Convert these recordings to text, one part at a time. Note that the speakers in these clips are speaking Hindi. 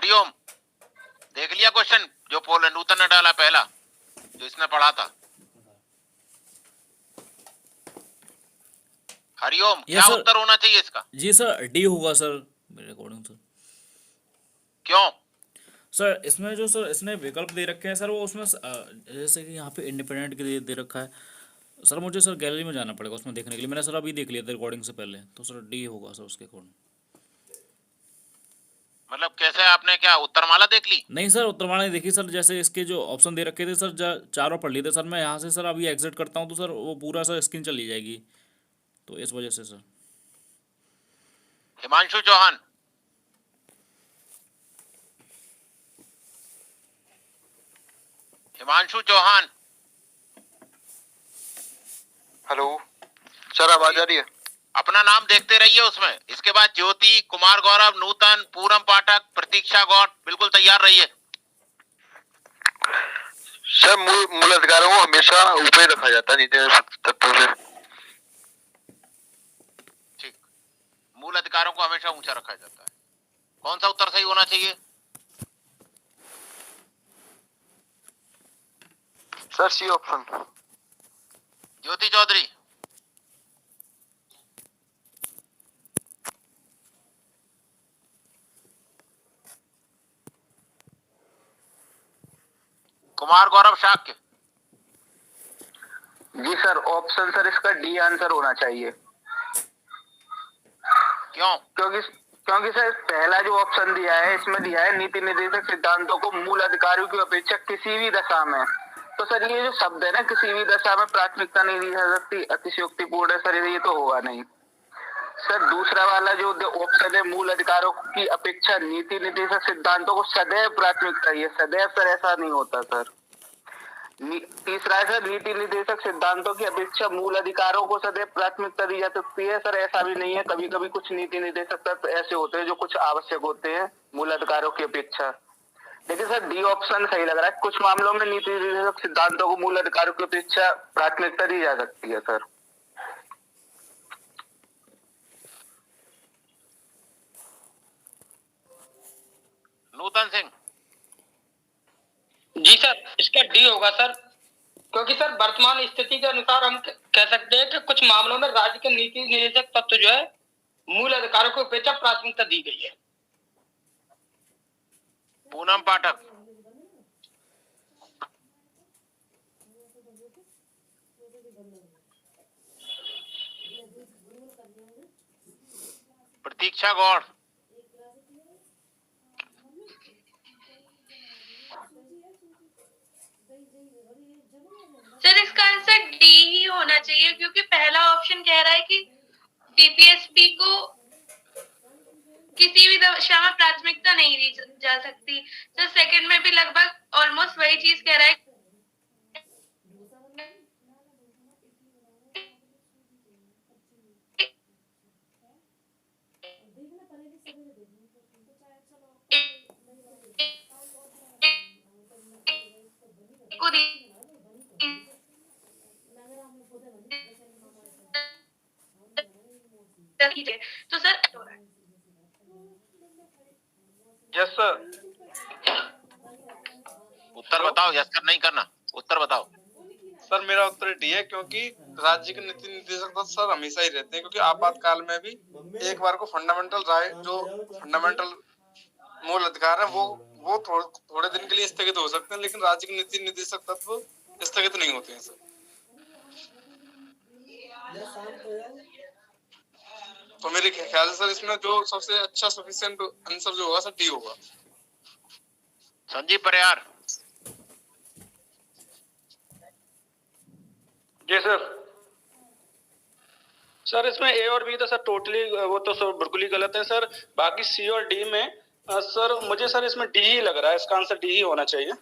हरिओम, देख लिया क्वेश्चन जो पोल नूतन ने डाला पहला, जो इसने पढ़ा था? हरिओम, क्या उत्तर होना चाहिए इसका? जी सर, डी होगा सर मेरे अकॉर्डिंग सर। क्यों? सर इसमें जो सर इसने विकल्प दे रखे हैं सर, वो उसमें जैसे कि यहाँ पे इंडिपेंडेंट के दे रखा है सर। मुझे सर गैलरी में जाना पड़ेगा उसमें देखने के लिए। मैंने सर अभी देख लिया था रिकॉर्डिंग से पहले, तो सर डी होगा सर उसके अकॉर्डिंग। मतलब कैसे, आपने क्या उत्तरमाला देख ली? नहीं सर, उत्तरमाला नहीं देखी सर। जैसे इसके जो ऑप्शन दे रखे थे सर, चारों पढ़ लिए थे सर। मैं यहाँ से सर अभी एग्जिट करता हूँ तो सर वो पूरा सर स्क्रीन चली जाएगी, तो इस वजह से sir. Himanshu Chauhan, Himanshu Chauhan. Hello sir, आवाज आ रही है? अपना नाम देखते रहिए उसमें। इसके बाद ज्योति, कुमार गौरव, नूतन, पूरम पाठक, प्रतीक्षा गौड़, बिल्कुल तैयार रहिए। सर मूल अधिकारों को हमेशा ऊपर रखा जाता है नीति तत्वों से। ठीक, मूल अधिकारों को हमेशा ऊंचा रखा जाता है। कौन सा उत्तर सही होना चाहिए? Sir C option. Jyoti Chaudhary, Kumar Gaurav Shakya. जी सर, ऑप्शन सर इसका डी आंसर होना चाहिए। क्यों? क्योंकि सर पहला जो ऑप्शन दिया है, इसमें दिया है नीति निर्देशक सिद्धांतों को मूल अधिकारियों की अपेक्षा किसी भी दशा में। तो सर ये जो शब्द है ना, किसी भी दशा में प्राथमिकता नहीं दी जा सकती, अतिशयोक्तिपूर्ण है सर, ये तो होगा नहीं। सर दूसरा वाला जो ऑप्शन है, मूल अधिकारों की अपेक्षा नीति निर्देशक सिद्धांतों को सदैव प्राथमिकता, ये सदैव सर ऐसा नहीं होता सर। तीसरा है सर, नीति निर्देशक सिद्धांतों की अपेक्षा मूल अधिकारों को सदैव प्राथमिकता दी जा सकती है सर, ऐसा भी नहीं है। कभी कभी कुछ नीति निर्देशक तत्व ऐसे होते हैं जो कुछ आवश्यक होते हैं मूल अधिकारों की अपेक्षा। लेकिन सर डी ऑप्शन सही लग रहा है। कुछ मामलों में नीति निर्देशक सिद्धांतों को मूल अधिकारों की अपेक्षा प्राथमिकता दी जा सकती है सर। नूतन सिंह। जी सर, इसका डी होगा सर, क्योंकि सर वर्तमान स्थिति के अनुसार हम कह सकते हैं कि कुछ मामलों में राज्य के नीति निर्देशक तत्व जो है मूल अधिकारों को अपेक्षा प्राथमिकता दी गई है। पूनम पाठक, प्रतीक्षा गौड़, सर इसका आंसर डी ही होना चाहिए, क्योंकि पहला ऑप्शन कह रहा है कि डीपीएसपी को किसी भी दशा में प्राथमिकता नहीं दी जा सकती। सर सेकंड में भी लगभग ऑलमोस्ट वही चीज कह रहा है। तो सर यस सर। उत्तर बताओ, यस सर नहीं करना, उत्तर बताओ। सर मेरा उत्तर डी है, क्योंकि राज्य के नीति निर्देशक तत्व सर हमेशा ही रहते हैं, क्योंकि आपातकाल में भी एक बार को फंडामेंटल राइट, जो फंडामेंटल मूल अधिकार है, वो थोड़े दिन के लिए स्थगित हो सकते हैं, लेकिन राज्य के नीति निर्देशक तत्व स्थगित नहीं होते हैं सर। तो मेरे ख्याल से सर इसमें जो सबसे अच्छा सफिशिएंट आंसर जो होगा सर डी होगा। संजीव परियार। जी सर। सर इसमें ए और बी तो सर टोटली वो तो सर बिल्कुल ही गलत है सर। बाकी सी और डी में सर मुझे सर इसमें डी ही लग रहा है, इसका आंसर डी ही होना चाहिए।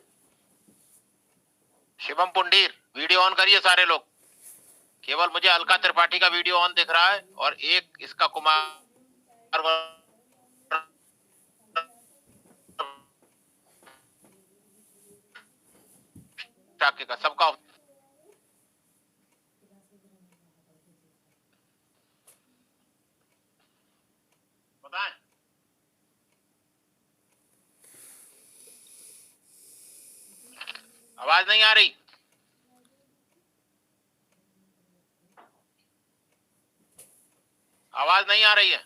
शिवम पुंडीर, वीडियो ऑन करिए सारे लोग। केवल मुझे अलका त्रिपाठी का वीडियो ऑन दिख रहा है और एक इसका कुमार का सबका बताएं। आवाज नहीं आ रही? आवाज नहीं आ रही है?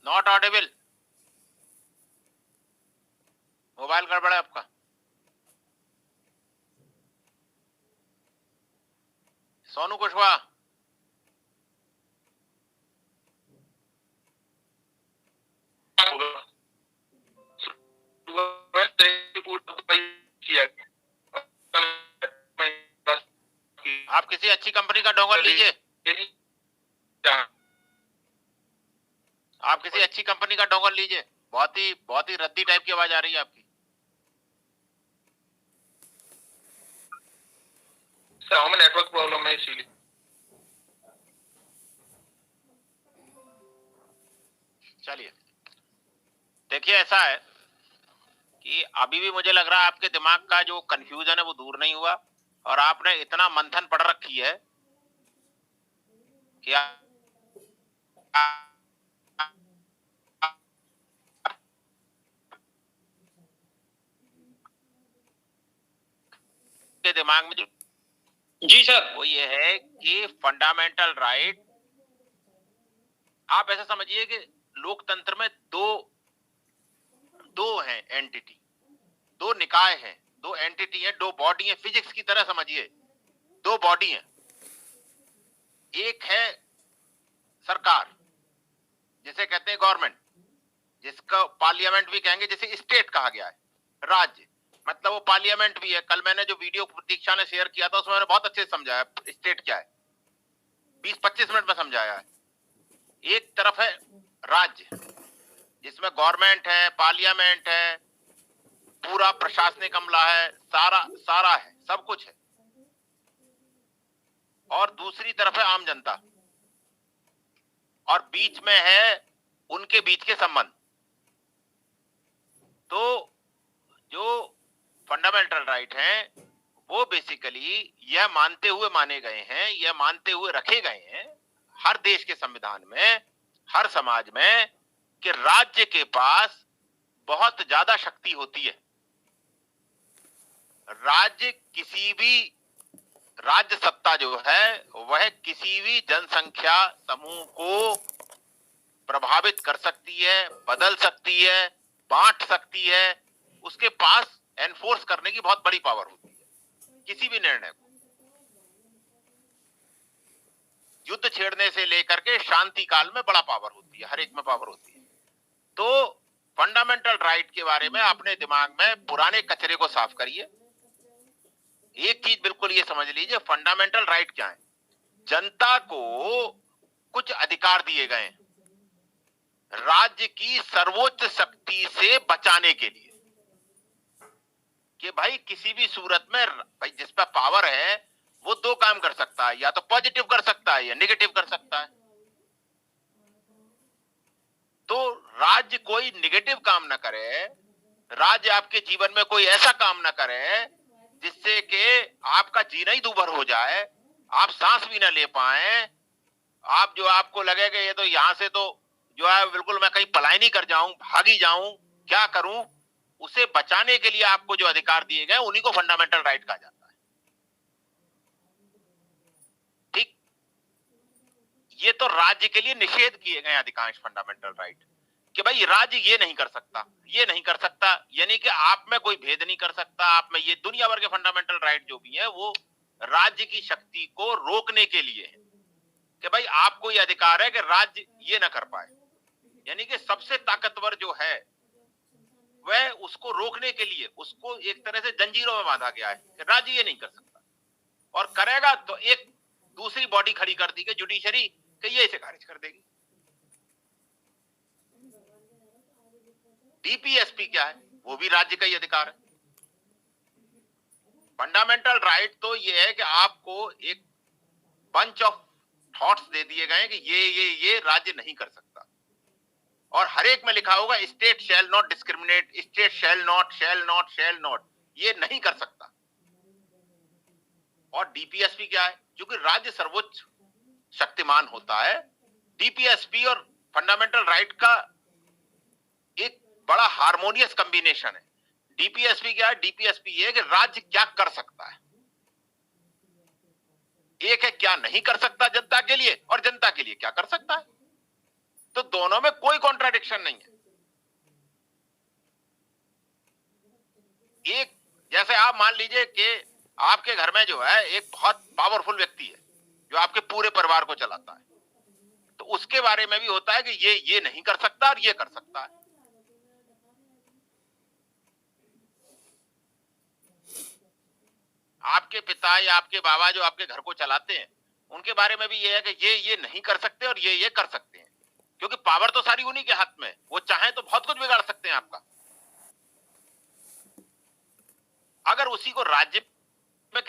Not Audible. मोबाइल गड़बड़ है आपका। सोनू कुशवाहा, आप किसी अच्छी कंपनी का डोंगल लीजिए। आप किसी अच्छी कंपनी का डोंगल लीजिए। बहुत ही रद्दी टाइप की आवाज आ रही है आपकी। सर हमें नेटवर्क प्रॉब्लम है इसीलिए। चलिए, देखिए ऐसा है कि अभी भी मुझे लग रहा है आपके दिमाग का जो कंफ्यूजन है वो दूर नहीं हुआ, और आपने इतना मंथन पढ़ रखी है कि आपके दिमाग में जो जी सर। वो ये है कि फंडामेंटल राइट, आप ऐसा समझिए कि लोकतंत्र में दो हैं एंटिटी, दो निकाय हैं, दो एंटिटी है, दो बॉडी है। फिजिक्स की तरह समझिए, दो बॉडी हैं। एक है सरकार, जिसे कहते हैं गवर्नमेंट, जिसका पार्लियामेंट भी कहेंगे, जिसे स्टेट कहा गया है। राज्य मतलब वो पार्लियामेंट भी है। कल मैंने जो वीडियो प्रतीक्षा ने शेयर किया था उसमें मैंने बहुत अच्छे से समझाया स्टेट क्या है, 20-25 मिनट में समझाया है। एक तरफ है राज्य, जिसमें गवर्नमेंट है, पार्लियामेंट है, पूरा प्रशासनिक अमला है, सारा है, सब कुछ है। और दूसरी तरफ है आम जनता, और बीच में है उनके बीच के संबंध। तो जो फंडामेंटल राइट हैं वो बेसिकली यह मानते हुए माने गए हैं, यह मानते हुए रखे गए हैं हर देश के संविधान में, हर समाज में, कि राज्य के पास बहुत ज्यादा शक्ति होती है। राज्य सत्ता जो है वह किसी भी जनसंख्या समूह को प्रभावित कर सकती है, बदल सकती है, बांट सकती है। उसके पास एनफोर्स करने की बहुत बड़ी पावर होती है किसी भी निर्णय को। युद्ध छेड़ने से लेकर के शांति काल में बड़ा पावर होती है, हर एक में पावर होती है। तो फंडामेंटल राइट के बारे में अपने दिमाग में पुराने कचरे को साफ करिए। एक चीज बिल्कुल ये समझ लीजिए, फंडामेंटल राइट क्या है? जनता को कुछ अधिकार दिए गए हैं राज्य की सर्वोच्च शक्ति से बचाने के लिए, कि भाई किसी भी सूरत में भाई जिस पर पावर है वो दो काम कर सकता है, या तो पॉजिटिव कर सकता है या नेगेटिव कर सकता है। तो राज्य कोई नेगेटिव काम ना करे, राज्य आपके जीवन में कोई ऐसा काम ना करे जिससे कि आपका जीना ही दूभर हो जाए, आप सांस भी ना ले पाए, आपको लगेगा ये तो यहां से तो जो है बिल्कुल मैं कहीं पलायन ही कर जाऊं, भागी जाऊं, क्या करूं। उसे बचाने के लिए आपको जो अधिकार दिए गए उन्हीं को फंडामेंटल राइट कहा जाता है। ठीक, ये तो राज्य के लिए निषेध किए गए अधिकांश फंडामेंटल राइट, कि भाई राज्य ये नहीं कर सकता, ये नहीं कर सकता, यानी कि आप में कोई भेद नहीं कर सकता, आप में। ये दुनिया भर के फंडामेंटल राइट जो भी है वो राज्य की शक्ति को रोकने के लिए है, कि भाई आपको ये अधिकार है कि राज्य ये ना कर पाए, यानी कि सबसे ताकतवर जो है वह उसको रोकने के लिए उसको एक तरह से जंजीरों में बांधा गया है कि राज्य ये नहीं कर सकता, और करेगा तो एक दूसरी बॉडी खड़ी कर दी गई जुडिशरी कि ये इसे खारिज कर देगी। डीपीएसपी क्या है? वो भी राज्य का ही अधिकार है। फंडामेंटल राइट तो ये है कि आपको एक बंच ऑफ थॉट्स दे दिए गए कि ये राज्य नहीं कर सकता, और हर एक में लिखा होगा state shall not discriminate, state shall not, ये नहीं कर सकता। और डीपीएसपी क्या है? क्योंकि राज्य सर्वोच्च शक्तिमान होता है, डीपीएसपी और फंडामेंटल राइट का एक बड़ा हार्मोनियस कॉम्बिनेशन है। डीपीएसपी क्या है? डीपीएसपी ये है कि राज्य क्या कर सकता है, एक है क्या नहीं कर सकता जनता के लिए, और जनता के लिए क्या कर सकता है। तो दोनों में कोई कॉन्ट्राडिक्शन नहीं है। एक जैसे आप मान लीजिए कि आपके घर में जो है एक बहुत पावरफुल व्यक्ति है जो आपके पूरे परिवार को चलाता है, तो उसके बारे में भी होता है कि ये नहीं कर सकता और ये कर सकता है। आपके पिता या आपके बाबा जो आपके घर को चलाते हैं, उनके बारे में भी ये है कि ये नहीं कर सकते और ये कर सकते हैं, क्योंकि पावर तो सारी उन्हीं के हाथ में। वो चाहें तो बहुत कुछ बिगाड़ सकते हैं आपका। अगर उसी को राज्य में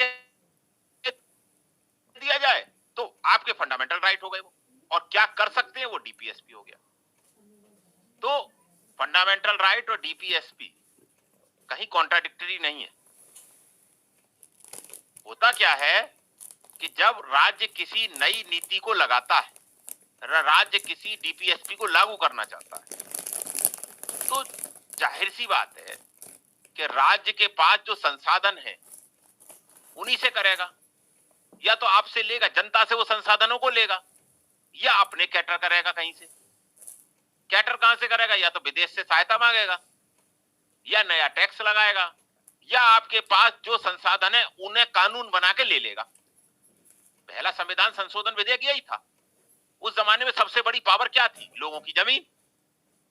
दिया जाए तो आपके फंडामेंटल राइट हो गए वो, और क्या कर सकते हैं वो डीपीएसपी हो गया। तो फंडामेंटल राइट और डीपीएसपी कहीं कॉन्ट्राडिक्टरी नहीं है। होता क्या है कि जब राज्य किसी नई नीति को लगाता है, राज्य किसी डीपीएसपी को लागू करना चाहता है, तो जाहिर सी बात है कि राज्य के पास जो संसाधन है उन्हीं से करेगा। या तो आपसे लेगा, जनता से वो संसाधनों को लेगा, या अपने कैटर करेगा कहीं से। कैटर कहां से करेगा? या तो विदेश से सहायता मांगेगा, या नया टैक्स लगाएगा, या आपके पास जो संसाधन है उन्हें कानून बना के ले लेगा। पहला संविधान संशोधन विधेयक यही था। उस जमाने में सबसे बड़ी पावर क्या थी? लोगों की जमीन।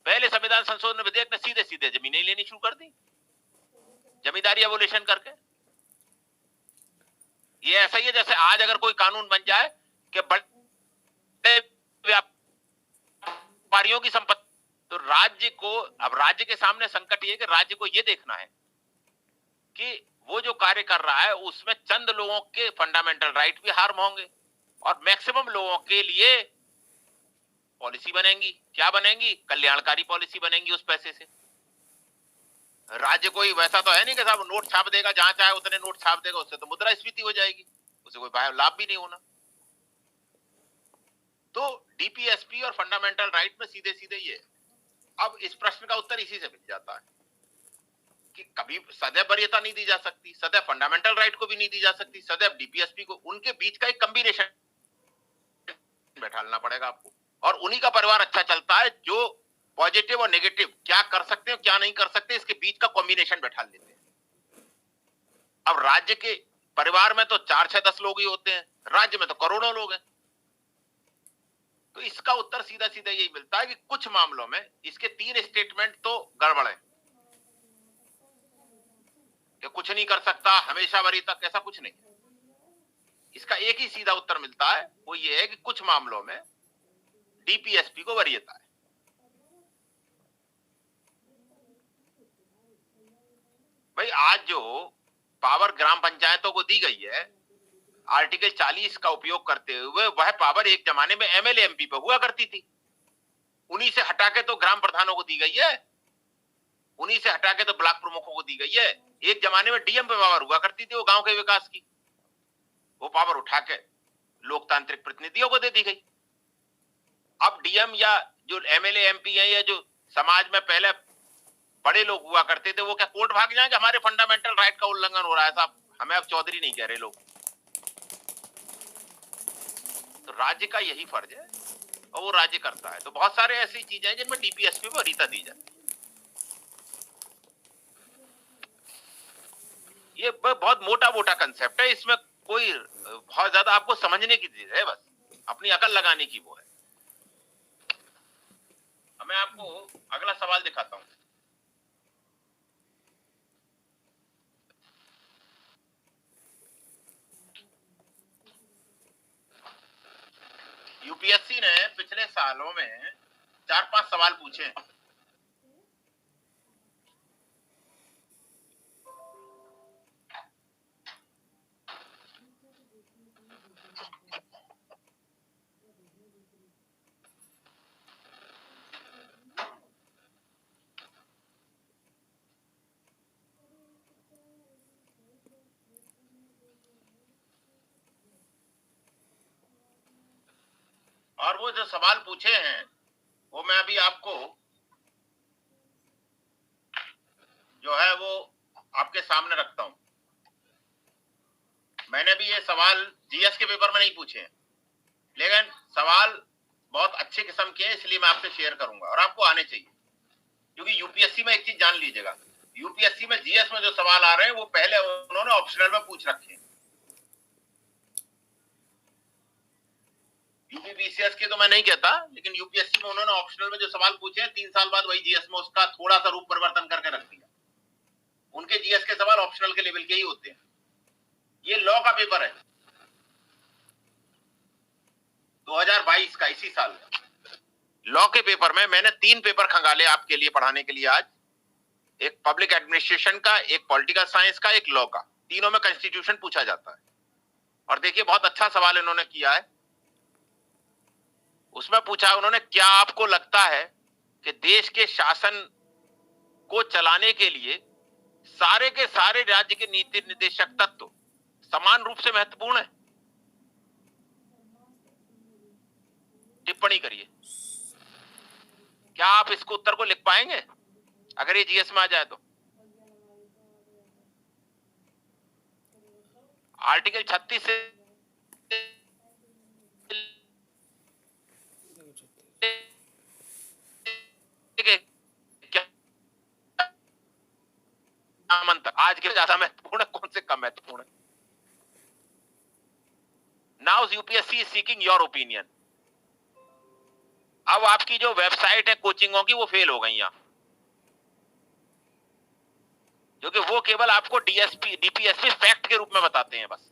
पहले संविधान संशोधन विधेयक ने सीधे सीधे जमीनें लेनी शुरू कर दी, जमींदारी एबोलिशन करके। ये ऐसा ही है जैसे आज अगर कोई कानून बन जाए कि बड़े व्यापारियों की संपत्ति, तो राज्य को, अब राज्य के सामने संकट ये है कि राज्य को ये देखना है कि वो जो कार्य कर रहा है उसमें चंद लोगों के फंडामेंटल राइट भी हार्म होंगे, और मैक्सिमम लोगों के लिए पॉलिसी बनेंगी। क्या बनेंगी? कल्याणकारी पॉलिसी बनेंगी उस पैसे से। राज्य कोई वैसा तो है नहीं कि साहब नोट छाप देगा, जहां चाहे उतने नोट छाप देगा, उससे तो मुद्रास्फीति हो जाएगी, उससे कोई लाभ भी नहीं होना। तो डीपीएसपी और फंडामेंटल राइट में सीधे सीधे ये। अब इस प्रश्न का उत्तर इसी से मिल जाता है कि कभी सदैव वरीयता नहीं दी जा सकती, सदैव फंडामेंटल राइट को भी नहीं दी जा सकती, सदैव डीपीएसपी को। उनके बीच का एक कॉम्बिनेशन बैठालना पड़ेगा आपको, और उन्हीं का परिवार अच्छा चलता है जो पॉजिटिव और नेगेटिव, क्या कर सकते हैं क्या नहीं कर सकते, इसके बीच का कॉम्बिनेशन बैठा लेते हैं। अब राज्य के परिवार में तो 4, 6, 10 लोग ही होते हैं, राज्य में तो करोड़ों लोग हैं। तो इसका उत्तर सीधा सीधा यही मिलता है कि कुछ मामलों में इसके 3 स्टेटमेंट तो गड़बड़ है कि कुछ नहीं कर सकता, हमेशा वरीयता, ऐसा कुछ नहीं। इसका एक ही सीधा उत्तर मिलता है, वो ये है कि कुछ मामलों में डीपीएसपी को वरीयता है। भाई आज जो पावर ग्राम पंचायतों को दी गई है आर्टिकल 40 का उपयोग करते हुए, वह पावर एक जमाने में एमएलए एमपी पे हुआ करती थी। उन्हीं से हटा के तो ग्राम प्रधानों को दी गई है, उन्हीं से हटा के तो ब्लॉक प्रमुखों को दी गई है। एक जमाने में डीएम पे पावर हुआ करती थी वो गांव के विकास की, वो पावर उठा के लोकतांत्रिक प्रतिनिधियों को दे दी गई। अब डीएम या जो एमएलए एमपी है या जो समाज में पहले बड़े लोग हुआ करते थे, वो क्या कोर्ट भाग जाएंगे हमारे फंडामेंटल राइट का उल्लंघन हो रहा है साहब, हमें अब चौधरी नहीं कह रहे लोग। तो राज्य का यही फर्ज है और वो राज्य करता है। तो बहुत सारे ऐसी चीजें हैं जिनमें डीपीएसपी को वरीयता दी जाती है। ये बहुत मोटा मोटा कंसेप्ट है, इसमें कोई बहुत ज्यादा आपको समझने की चीज है, बस अपनी अकल लगाने की वो है। मैं आपको अगला सवाल दिखाता हूं। यूपीएससी ने पिछले सालों में 4-5 सवाल पूछे हैं। और वो जो सवाल पूछे हैं वो मैं अभी आपको जो है वो आपके सामने रखता हूं। मैंने भी ये सवाल जीएस के पेपर में नहीं पूछे हैं, लेकिन सवाल बहुत अच्छे किस्म के हैं, इसलिए मैं आपसे शेयर करूंगा और आपको आने चाहिए। क्योंकि यूपीएससी में एक चीज जान लीजिएगा, यूपीएससी में जीएस में जो सवाल आ रहे हैं वो पहले उन्होंने ऑप्शनल में पूछ रखे हैं। यूपीपीसीएस के तो मैं नहीं कहता, लेकिन यूपीएससी में उन्होंने ऑप्शनल में जो सवाल पूछे हैं 3 साल बाद वही जीएस में उसका थोड़ा सा रूप परिवर्तन करके रख दिया। उनके जीएस के सवाल ऑप्शनल के लेवल के ही होते हैं। ये लॉ का पेपर है 2022 का, इसी साल लॉ के पेपर में मैंने 3 पेपर खंगाले आपके लिए पढ़ाने के लिए आज, एक पब्लिक एडमिनिस्ट्रेशन का, एक पॉलिटिकल साइंस का, एक लॉ का। तीनों में कॉन्स्टिट्यूशन पूछा जाता है। और देखिए बहुत अच्छा सवाल इन्होंने किया है। उसमें पूछा उन्होंने, क्या आपको लगता है कि देश के शासन को चलाने के लिए सारे के सारे राज्य के नीति निर्देशक तत्व समान रूप से महत्वपूर्ण है? टिप्पणी करिए। क्या आप इसको उत्तर को लिख पाएंगे अगर ये जीएस में आ जाए तो? आर्टिकल 36 से आज के ज्यादा महत्वपूर्ण है, कौन से कम महत्वपूर्ण है? Now UPSC is seeking your opinion. अब आपकी जो वेबसाइट है कोचिंगों की वो फेल हो गई यहाँ, क्योंकि वो केवल आपको डीपीएसपी फैक्ट के रूप में बताते हैं बस।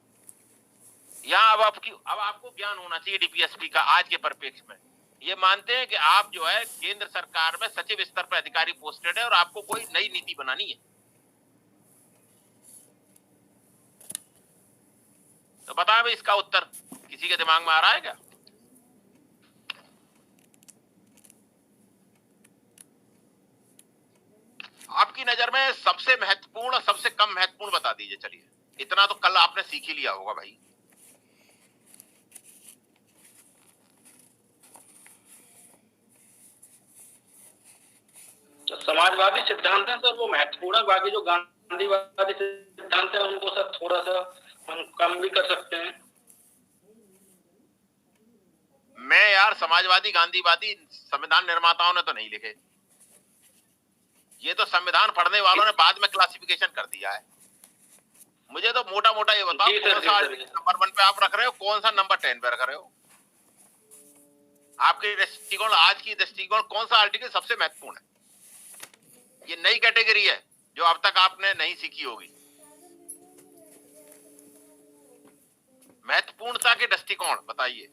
यहाँ अब आपको ज्ञान होना चाहिए डीपीएसपी का आज के परिप्रेक्ष्य में। ये मानते हैं कि आप जो है केंद्र सरकार में सचिव स्तर पर अधिकारी पोस्टेड है और आपको कोई नई नीति बनानी है। तो बताओ भाई, इसका उत्तर किसी के दिमाग में आ रहा है क्या? आपकी नजर में सबसे महत्वपूर्ण और सबसे कम महत्वपूर्ण बता दीजिए। चलिए, इतना तो कल आपने सीख ही लिया होगा भाई। तो समाजवादी सिद्धांत है सर वो महत्वपूर्ण है, बाकी जो गांधीवादी सिद्धांत है उनको सर थोड़ा सा हम कम भी कर सकते हैं। मैं यार समाजवादी गांधीवादी संविधान निर्माताओं ने तो नहीं लिखे, ये तो संविधान पढ़ने वालों ने बाद में क्लासिफिकेशन कर दिया है। मुझे तो मोटा मोटा ये बताओ, कौन सा नंबर 1 पे आप रख रहे हो, कौन सा नंबर 10 पे रख रहे हो? आपके दृष्टिकोण, आज की दृष्टिकोण, कौन सा आर्टिकल सबसे महत्वपूर्ण है? ये नई कैटेगरी है जो अब तक आपने नहीं सीखी होगी। महत्वपूर्णता के दृष्टिकोण बताइए।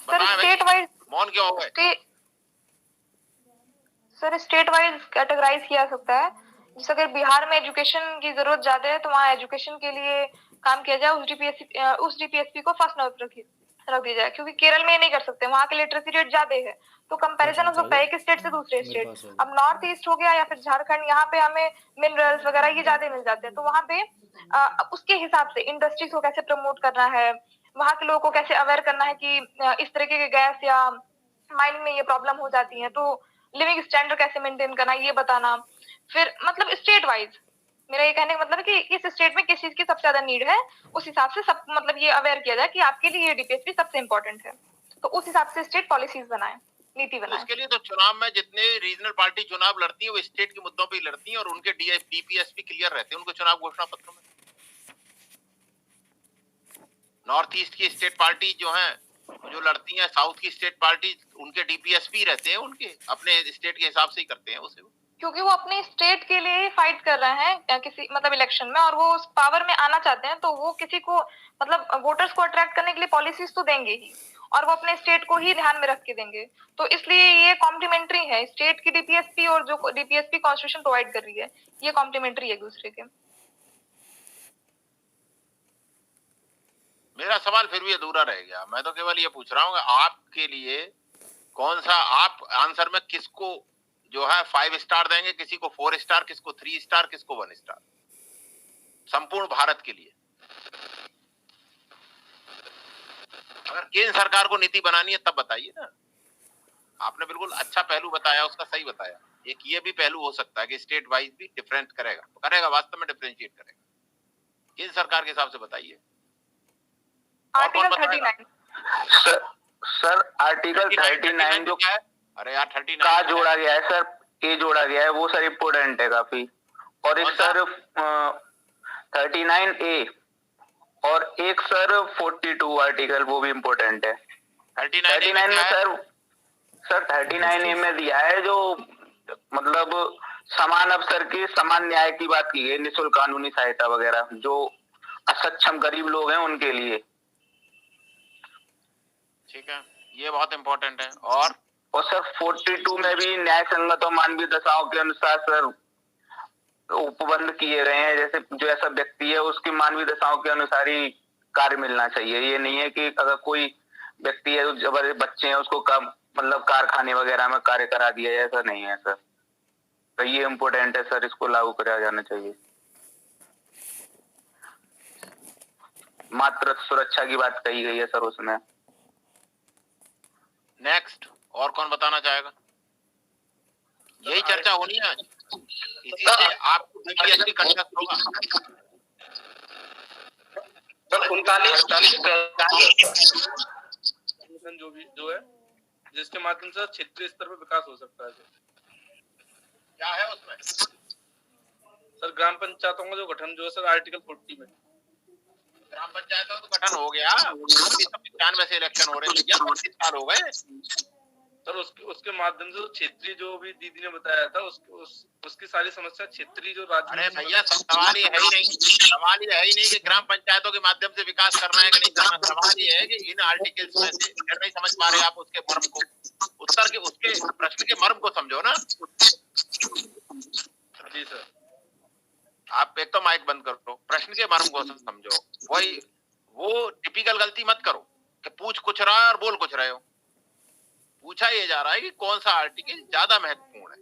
स्टेट वाइज मौन क्यों हो गए? सर स्टेट वाइज कैटेगराइज किया जा सकता है। जैसे अगर बिहार में एजुकेशन की जरूरत ज्यादा है तो वहाँ एजुकेशन के लिए काम किया जाए, उस डीपीएसपी को फर्स्ट नंबर रख दिया जाए, क्योंकि केरल में ये नहीं कर सकते, वहाँ की लिटरेसी रेट ज्यादा है। तो कंपैरिजन हो सकता है एक स्टेट से दूसरे स्टेट। अब नॉर्थ ईस्ट हो गया या फिर झारखंड, यहाँ पे हमें मिनरल्स वगैरह ये ज्यादा मिल जाते हैं, तो वहाँ पे उसके हिसाब से इंडस्ट्रीज को कैसे प्रमोट करना है, वहाँ के लोगों को कैसे अवेयर करना है कि इस तरीके के गैस या माइनिंग में ये प्रॉब्लम हो जाती है, तो लिविंग स्टैंडर्ड कैसे मेंटेन करना ये बताना। फिर मतलब स्टेट वाइज मेरा ये कहने का मतलब है कि इस स्टेट में किस चीज की सबसे ज्यादा नीड है, उस हिसाब से सब मतलब ये अवेयर किया जाए कि आपके लिए ये डीपीएसपी सबसे इंपॉर्टेंट है, तो उस हिसाब से स्टेट पॉलिसीज बनाए, नीति बनाए। इसके लिए तो चुनाव में जितने रीजनल पार्टी चुनाव लड़ती है वो स्टेट के मुद्दों पे ही लड़ती है और उनके डीपीएसपी क्लियर रहते हैं उनको चुनाव घोषणा पत्र में। नॉर्थ ईस्ट की स्टेट पार्टी जो है जो लड़ती है, साउथ की स्टेट पार्टी, उनके डीपीएसपी रहते हैं, उनके अपने स्टेट के हिसाब से ही करते हैं उसे, क्योंकि वो अपने स्टेट के लिए ही फाइट कर रहे हैं किसी मतलब इलेक्शन में, और वो उस पावर में आना चाहते हैं, तो वो किसी को मतलब वोटर्स को अट्रैक्ट करने के लिए पॉलिसीज तो देंगे ही, और वो अपने स्टेट को ही ध्यान में रख के देंगे। तो इसलिए ये कॉम्प्लीमेंट्री है, स्टेट की डीपीएसपी और जो डीपीएसपी कॉन्स्टिट्यूशन प्रोवाइड कर रही है, ये कॉम्प्लीमेंट्री है एक दूसरे के। मेरा सवाल फिर भी अधूरा रह गया। मैं तो केवल ये पूछ रहा हूँ आपके लिए कौन सा, आप आंसर में किसको जो है 5 स्टार देंगे, किसी को 4 स्टार, किसको 3 स्टार, किसको 1 स्टार, संपूर्ण भारत के लिए? अगर केंद्र सरकार को नीति बनानी है तब बताइए ना। आपने बिल्कुल अच्छा पहलू बताया, उसका सही बताया। एक ये भी पहलू हो सकता है कि स्टेट वाइज भी डिफरेंट करेगा, तो करेगा, वास्तव में डिफरेंशिएट करेगा। केंद्र सरकार के हिसाब से बताइए। और कौन आर्टिकल बताएगा? 39 सर आर्टिकल 39 जो क्या है? अरे यार 39 का जोड़ा गया है सर, ये जोड़ा गया है, वो सर इम्पोर्टेंट है काफी। और एक सर 39A और एक सर 42 आर्टिकल, वो भी इम्पोर्टेंट है। 39 में सर 39A में दिया है जो मतलब समान अवसर के समान न्याय की बात की गई, निःशुल्क कानूनी सहायता वगैरह जो असक्षम गरीब लोग हैं उनके लिए। ठीक है, ये बहुत इम्पोर्टेंट है। और सर 42 में भी न्याय संगत और मानवीय दशाओं के अनुसार सर उपबंध किए गए हैं, जैसे जो ऐसा व्यक्ति है उसकी मानवीय दशाओं के अनुसार ही कार्य मिलना चाहिए। ये नहीं है कि अगर कोई व्यक्ति है जो बच्चे हैं उसको मतलब कारखाने वगैरह में कार्य करा दिया जाए, ऐसा नहीं है सर। तो ये इम्पोर्टेंट है सर, इसको लागू कराया जाना चाहिए। मात्र सुरक्षा की बात कही गई है सर उसमें। नेक्स्ट और कौन बताना चाहेगा? यही चर्चा होनी है आज, इसी से आपको बीपीएससी कंडक्ट होगा। सर 39 जो है जिसके माध्यम से क्षेत्रीय स्तर पर विकास हो सकता है। क्या है उसमें? सर ग्राम पंचायतों का जो गठन जो है सर आर्टिकल 40 में। ग्राम पंचायतों का गठन हो गया, 95 से इलेक्शन हो रहे हैं, 25 साल हो गए सर। उसके माध्यम से क्षेत्रीय जो भी दीदी ने बताया था उसकी सारी समस्या क्षेत्रीय जो राज्य। अरे भैया सवाल ये है ही नहीं, सवाल ये है ही नहीं कि ग्राम पंचायतों के माध्यम से विकास करना है कि नहीं करना। सवाल ये है कि इन आर्टिकल्स में से नहीं समझ पा रहे आप उसके मर्म को, उत्तर के उसके प्रश्न के मर्म को समझो ना। जी सर। आप एक तो माइक बंद करो, प्रश्न के मर्म को समझो। वही वो टिपिकल गलती मत करो कि पूछ कुछ रहा है और बोल कुछ रहे हो। पूछा ये जा रहा है कि कौन सा आर्टिकल ज्यादा महत्वपूर्ण है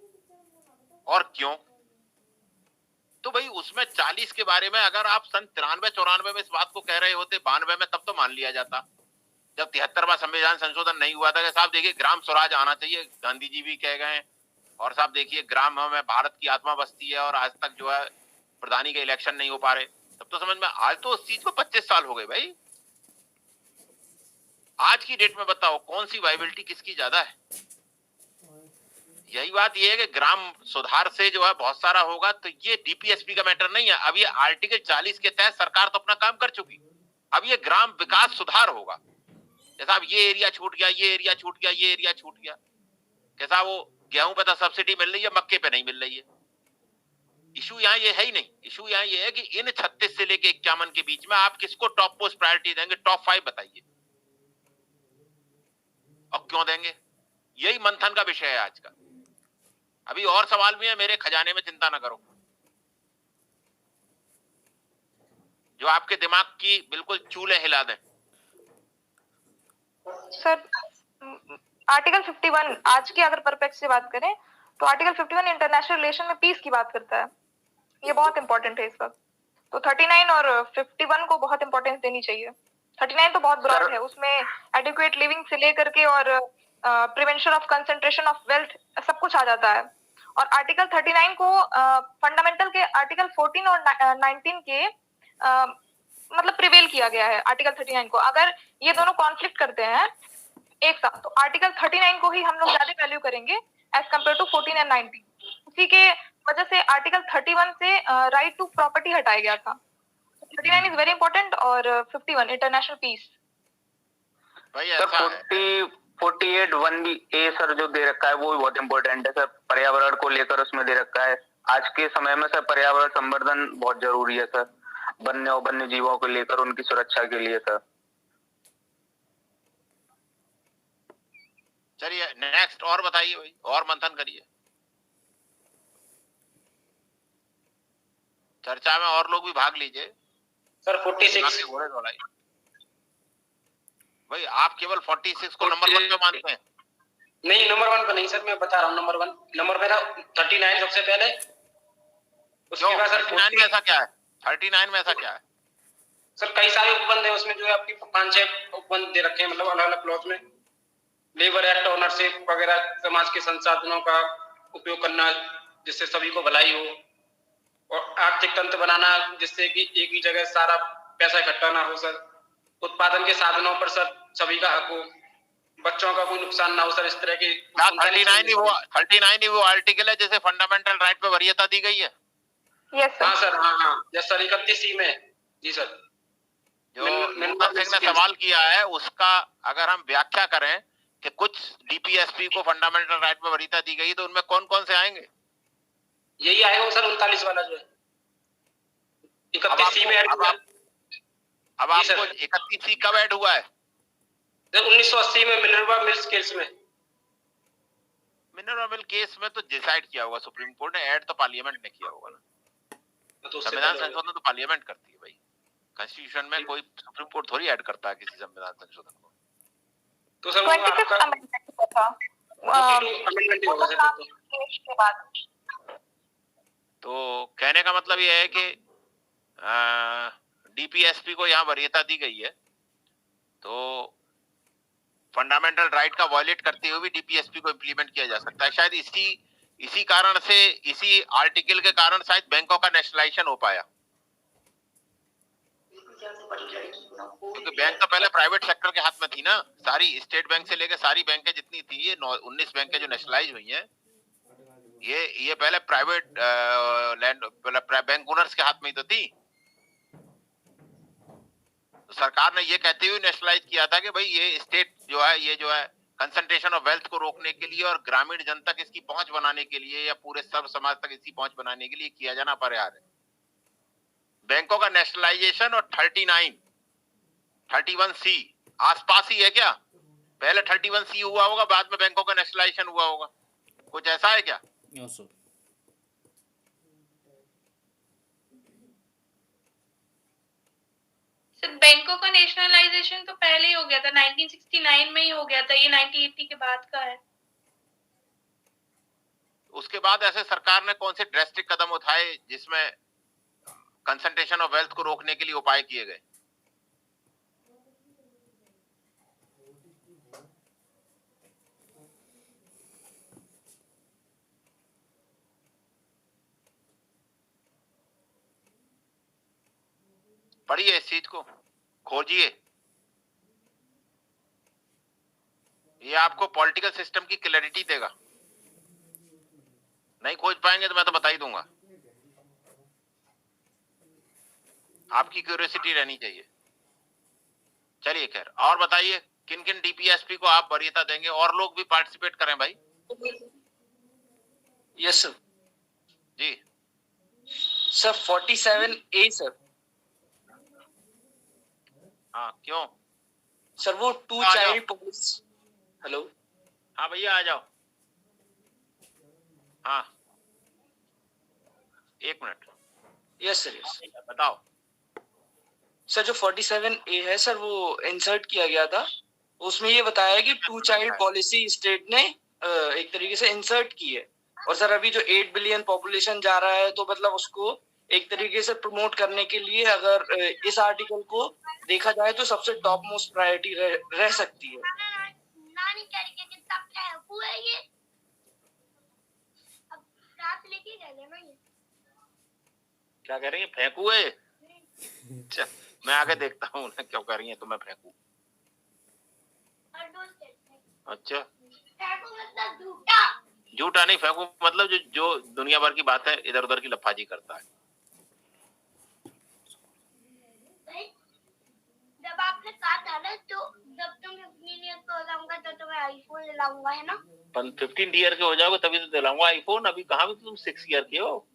और क्यों। तो भाई उसमें 40 के बारे में अगर आप सन 93-94 में इस बात को कह रहे होते, 92 में, तब तो मान लिया जाता। जब 73वां संविधान संशोधन नहीं हुआ था कि साहब देखिए ग्राम स्वराज आना चाहिए, गांधी जी भी कह गए, और साहब देखिए ग्राम में भारत की आत्मा बसती है, और आज तक जो है प्रधानी के इलेक्शन नहीं हो पा रहे, तब तो समझ में। आज तो उस चीज को 25 साल हो गए भाई। आज की डेट में बताओ कौन सी वाइबिलिटी किसकी ज्यादा है? यही बात ये है कि ग्राम सुधार से जो है बहुत सारा होगा, तो ये डीपीएसपी का मैटर नहीं है। अब ये आर्टिकल 40 के तहत सरकार तो अपना काम कर चुकी, अब ये ग्राम विकास सुधार होगा। जैसा अब ये एरिया छूट गया, ये एरिया छूट गया, ये एरिया छूट गया, कैसा वो गेहूं पे तो सब्सिडी मिल रही है, मक्के पे नहीं मिल रही है। इशू यहाँ ये है ही नहीं। इशू यहाँ ये है कि इन 36 से लेके 51 के बीच में आप किसको टॉप पोस्ट प्रायोरिटी देंगे? टॉप 5 बताइए, और क्यों देंगे? यही मंथन का विषय है आज का। अभी और सवाल भी है मेरे खजाने में, चिंता ना करो, जो आपके दिमाग की बिल्कुल चूल्हे हिला दें। सर आर्टिकल 51 आज की अगर परपेक्स से बात करें तो आर्टिकल 51 इंटरनेशनल रिलेशन में पीस की बात करता है। ये बहुत इंपॉर्टेंट है इस वक्त। तो 39 और 51 को बहुत इंपॉर्टेंस देनी चाहिए। 39 तो बहुत ब्रॉड है, उसमें एडिक्वेट लिविंग से लेकर के और prevention of concentration of wealth सब कुछ आ जाता है। और आर्टिकल 39 को फंडामेंटल के आर्टिकल 14 और 19 के मतलब प्रिवेल किया गया है। आर्टिकल 39 को अगर ये दोनों कॉन्फ्लिक्ट करते हैं एक साथ, तो आर्टिकल 39 को ही हम लोग ज्यादा वैल्यू करेंगे एज कम्पेयर टू 14 एंड 19। उसी के वजह से आर्टिकल 31 से राइट टू प्रॉपर्टी हटाया गया था। 39 इज वेरी इंपॉर्टेंट और 51 इंटरनेशनल पीस। भाई सर ऐसा है 48 1A सर जो दे रखा है वो भी बहुत इंपॉर्टेंट है सर, पर्यावरण को लेकर उसमें दे रखा है। आज के समय में सर पर्यावरण संवर्धन बहुत जरूरी है सर, वन्य और वन्य जीवों को लेकर उनकी सुरक्षा के लिए सर। चलिए नेक्स्ट और बताइए भाई, और मंथन करिए, चर्चा में और लोग भी भाग लीजिए। सर 46 घोड़े दौड़ाइए भाई। आप केवल 46 को नंबर 1 पे मानते हैं? नहीं, नंबर 1 पे नहीं सर, मैं बता रहा हूँ। नंबर 1 नंबर पे था 39 सबसे पहले, उसके बाद सर 39 में ऐसा क्या है? 39 में ऐसा क्या है? सर कई सारे उपबंध है उसमें, जो है आपकी 5-6 उपबंध दे रखे हैं, मतलब अलग अलग क्लॉज में। लेबर एक्ट, ओनरशिप वगैरह, समाज के संसाधनों का उपयोग करना जिससे सभी को भलाई हो, और आर्थिक तंत्र बनाना जिससे कि एक ही जगह सारा पैसा इकट्ठा ना हो सर, उत्पादन के साधनों पर सर सभी का हक हो, बच्चों का कोई नुकसान ना हो सर, इस तरह के 39 ही वो आर्टिकल है जैसे फंडामेंटल राइट पे वरीयता दी गई है। यस हाँ सर। सर, हाँ यस सर, 31C में। जी सर, जो नूतन सिंह ने सवाल किया है उसका अगर हम व्याख्या करें कि कुछ डीपीएसपी को फंडामेंटल राइट पे वरीयता दी गई, तो उनमें कौन कौन से आएंगे? यही आएगा सर 39 वाला जो है 31C में। अब आपको 31C कब ऐड हुआ है? 1980 में मिनर्वा मिल्स केस में। मिनरल मिल केस में तो डिसाइड किया होगा सुप्रीम कोर्ट ने, ऐड तो पार्लियामेंट ने किया होगा ना। तो संविधान संशोधन तो पार्लियामेंट करती है भाई, कॉन्स्टिट्यूशन में कोई सुप्रीम कोर्ट थोड़ी ऐड करता है किसी संविधान संशोधन को। तो सर वो 25th आपका अमेंडमेंट था अमेंडमेंट होगा सर। के बाद। तो कहने का मतलब ये है कि डीपीएसपी को यहाँ वरीयता दी गई है, तो फंडामेंटल राइट का वायलेट करते हुए भी डीपीएसपी को इम्प्लीमेंट किया जा सकता है। शायद इसी कारण से, इसी आर्टिकल के कारण शायद बैंकों का नेशनलाइजेशन हो पाया, क्योंकि बैंक तो पहले प्राइवेट सेक्टर के हाथ में थी ना। सारी स्टेट बैंक से लेकर सारी बैंकें जितनी थी, ये 19 बैंकें जो नेशनलाइज हुई हैं, ये पहले प्राइवेट बैंक ओनर्स के हाथ में ही तो थी। तो सरकार ने ये कहते हुए नेशनलाइज किया था कि भाई ये स्टेट जो है, ये जो है कंसंट्रेशन ऑफ वेल्थ को रोकने के लिए और ग्रामीण जनता तक इसकी पहुंच बनाने के लिए, या पूरे सर्व समाज तक इसकी पहुंच बनाने के लिए किया जाना पर्याप्त है। बैंकों का नेशनलाइजेशन और 31C आसपास ही है क्या? पहले 31C हुआ होगा, बाद में बैंकों का नेशनलाइजेशन हुआ होगा, कुछ ऐसा है क्या? Yes sir. सर बैंकों का नेशनलाइजेशन तो पहले ही हो गया था, 1969 में ही हो गया था, ये 1980 के बाद का है। उसके बाद ऐसे सरकार ने कौन से ड्रेस्टिक कदम उठाए जिसमें कंसंट्रेशन ऑफ वेल्थ को रोकने के लिए उपाय किए गए? पढ़िए इस चीज को, खोजिए। ये आपको पॉलिटिकल सिस्टम की क्लैरिटी देगा। नहीं खोज पाएंगे तो मैं तो बता ही दूंगा, आपकी क्यूरियोसिटी रहनी चाहिए। चलिए खैर, और बताइए किन किन डीपीएसपी को आप वरीयता देंगे? और लोग भी पार्टिसिपेट करें भाई। Yes sir. जी सर 47A सर। हाँ, क्यों सर वो 2 चाइल्ड पॉलिसी। हेलो, हाँ भैया आ जाओ। हाँ 1 मिनट। यस सर, यस बताओ। सर जो 47A है सर, वो इंसर्ट किया गया था, उसमें ये बताया है कि 2 चाइल्ड पॉलिसी स्टेट ने एक तरीके से इंसर्ट की है। और सर अभी जो 8 बिलियन पॉपुलेशन जा रहा है, तो मतलब उसको एक तरीके से प्रमोट करने के लिए अगर इस आर्टिकल को देखा जाए तो सबसे टॉप मोस्ट प्रायोरिटी रह सकती है। नानी करके कितना फेंकू है ये, अब रात लेके गए ना ये। क्या कह रही है? फेंकू है? अच्छा, मैं आगे देखता हूँ ना क्यों कर रही है, तो मैं फेंकू। अच्छा, फेंकू मतलब झूठा। झूठा नहीं, फेंकू मतलब जो दुनिया भर की बात है इधर उधर की लफाजी करता है। जब आपने कहा था ना, तो जब तुम 15 ईयर का हो जाऊंगा तो तुम्हें आईफोन दिलाऊंगा, है ना? 15 ईयर के हो जाओगे तभी तो दिलाऊंगा आईफोन। अभी कहाँ भी तुम 6 ईयर के हो।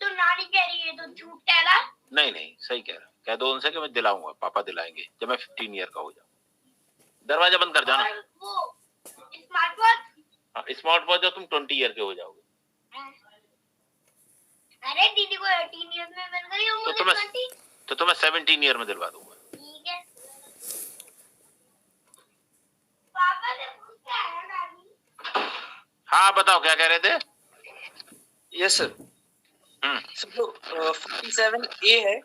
तो नानी कह रही है तो झूठ कह रहा। नहीं नहीं, सही कह रहा। कह दो उनसे कि मैं दिलाऊंगा, पापा दिलाएंगे जब मैं 15 ईयर का हो जाऊं। दरवाजा बंद कर जाना। और वो स्मार्ट वॉच? हाँ, स्मार्ट वॉच जब तुम 20 ईयर के हो जाओगे। अरे दीदी को 18 ईयर में मिल गई, और मुझे 20। तो तुम्हें 17 ईयर में दिलवा दूंगा। ठीक है। पापा ने पूछा है नानी। हाँ बताओ क्या कह रहे थे? Yes sir. सर जो 47A है,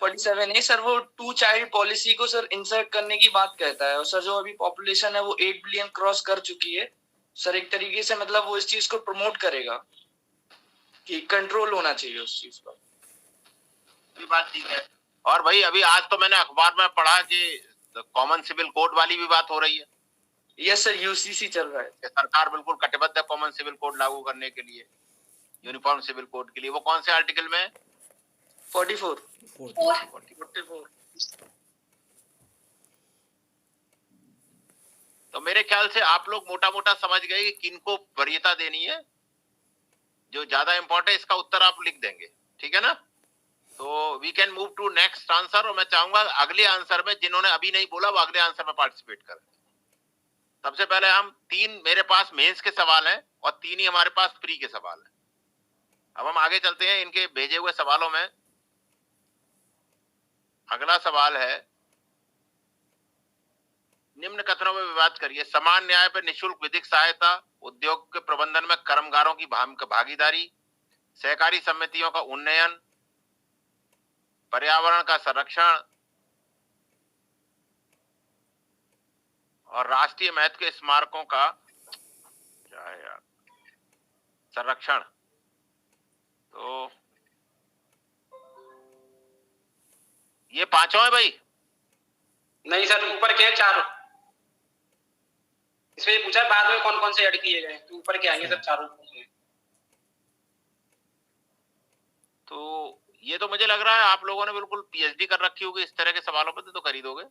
47A सर वो 2 चाइल्ड पॉलिसी को सर इंसर्ट करने की बात कहता है, और सर जो अभी पॉपुलेशन है वो 8 बिलियन क्रॉस कर चुकी है सर। एक तरीके से मतलब वो इस चीज को प्रमोट करेगा कि कंट्रोल होना चाहिए उस चीज पर। ये बात ठीक है। और भाई अभी आज तो मैंने अखबार में पढ़ा कि कॉमन सिविल कोड वाली भी बात हो रही है। यस सर, यूसीसी चल रहा है। सरकार बिल्कुल कटिबद्ध है कॉमन सिविल कोड लागू करने के लिए, यूनिफॉर्म सिविल कोड के लिए। वो कौन से आर्टिकल में? 44। तो मेरे ख्याल से आप लोग मोटा मोटा समझ गए कि किनको वरीयता देनी है। जो ज्यादा इंपॉर्टेंट है इसका उत्तर आप लिख देंगे, ठीक है ना? तो we can move to next answer. और मैं चाहूंगा अगले आंसर में जिन्होंने अभी नहीं बोला वो अगले आंसर में पार्टिसिपेट करें। सबसे पहले हम 3 मेरे पास मेंस के सवाल हैं और 3 ही हमारे पास प्री के सवाल हैं। अब हम आगे चलते हैं इनके भेजे हुए सवालों में। अगला सवाल है, निम्न कथनों में विवाद करिए। समान न्याय पर निःशुल्क विधिक सहायता, उद्योग के प्रबंधन में कर्मगारों की भागीदारी, सहकारी समितियों का उन्नयन, पर्यावरण का संरक्षण और राष्ट्रीय महत्व के स्मारकों का क्या है यार संरक्षण। तो ये पांचों है भाई? नहीं सर, ऊपर के हैं 4। इसमें ये पूछा बाद में कौन कौन से ऐड किए गए, तो ऊपर के आएंगे सर 4। तो ये तो मुझे लग रहा है आप लोगों ने बिल्कुल पीएचडी कर रखी होगी इस तरह के सवालों पर, तो खरीदोगे।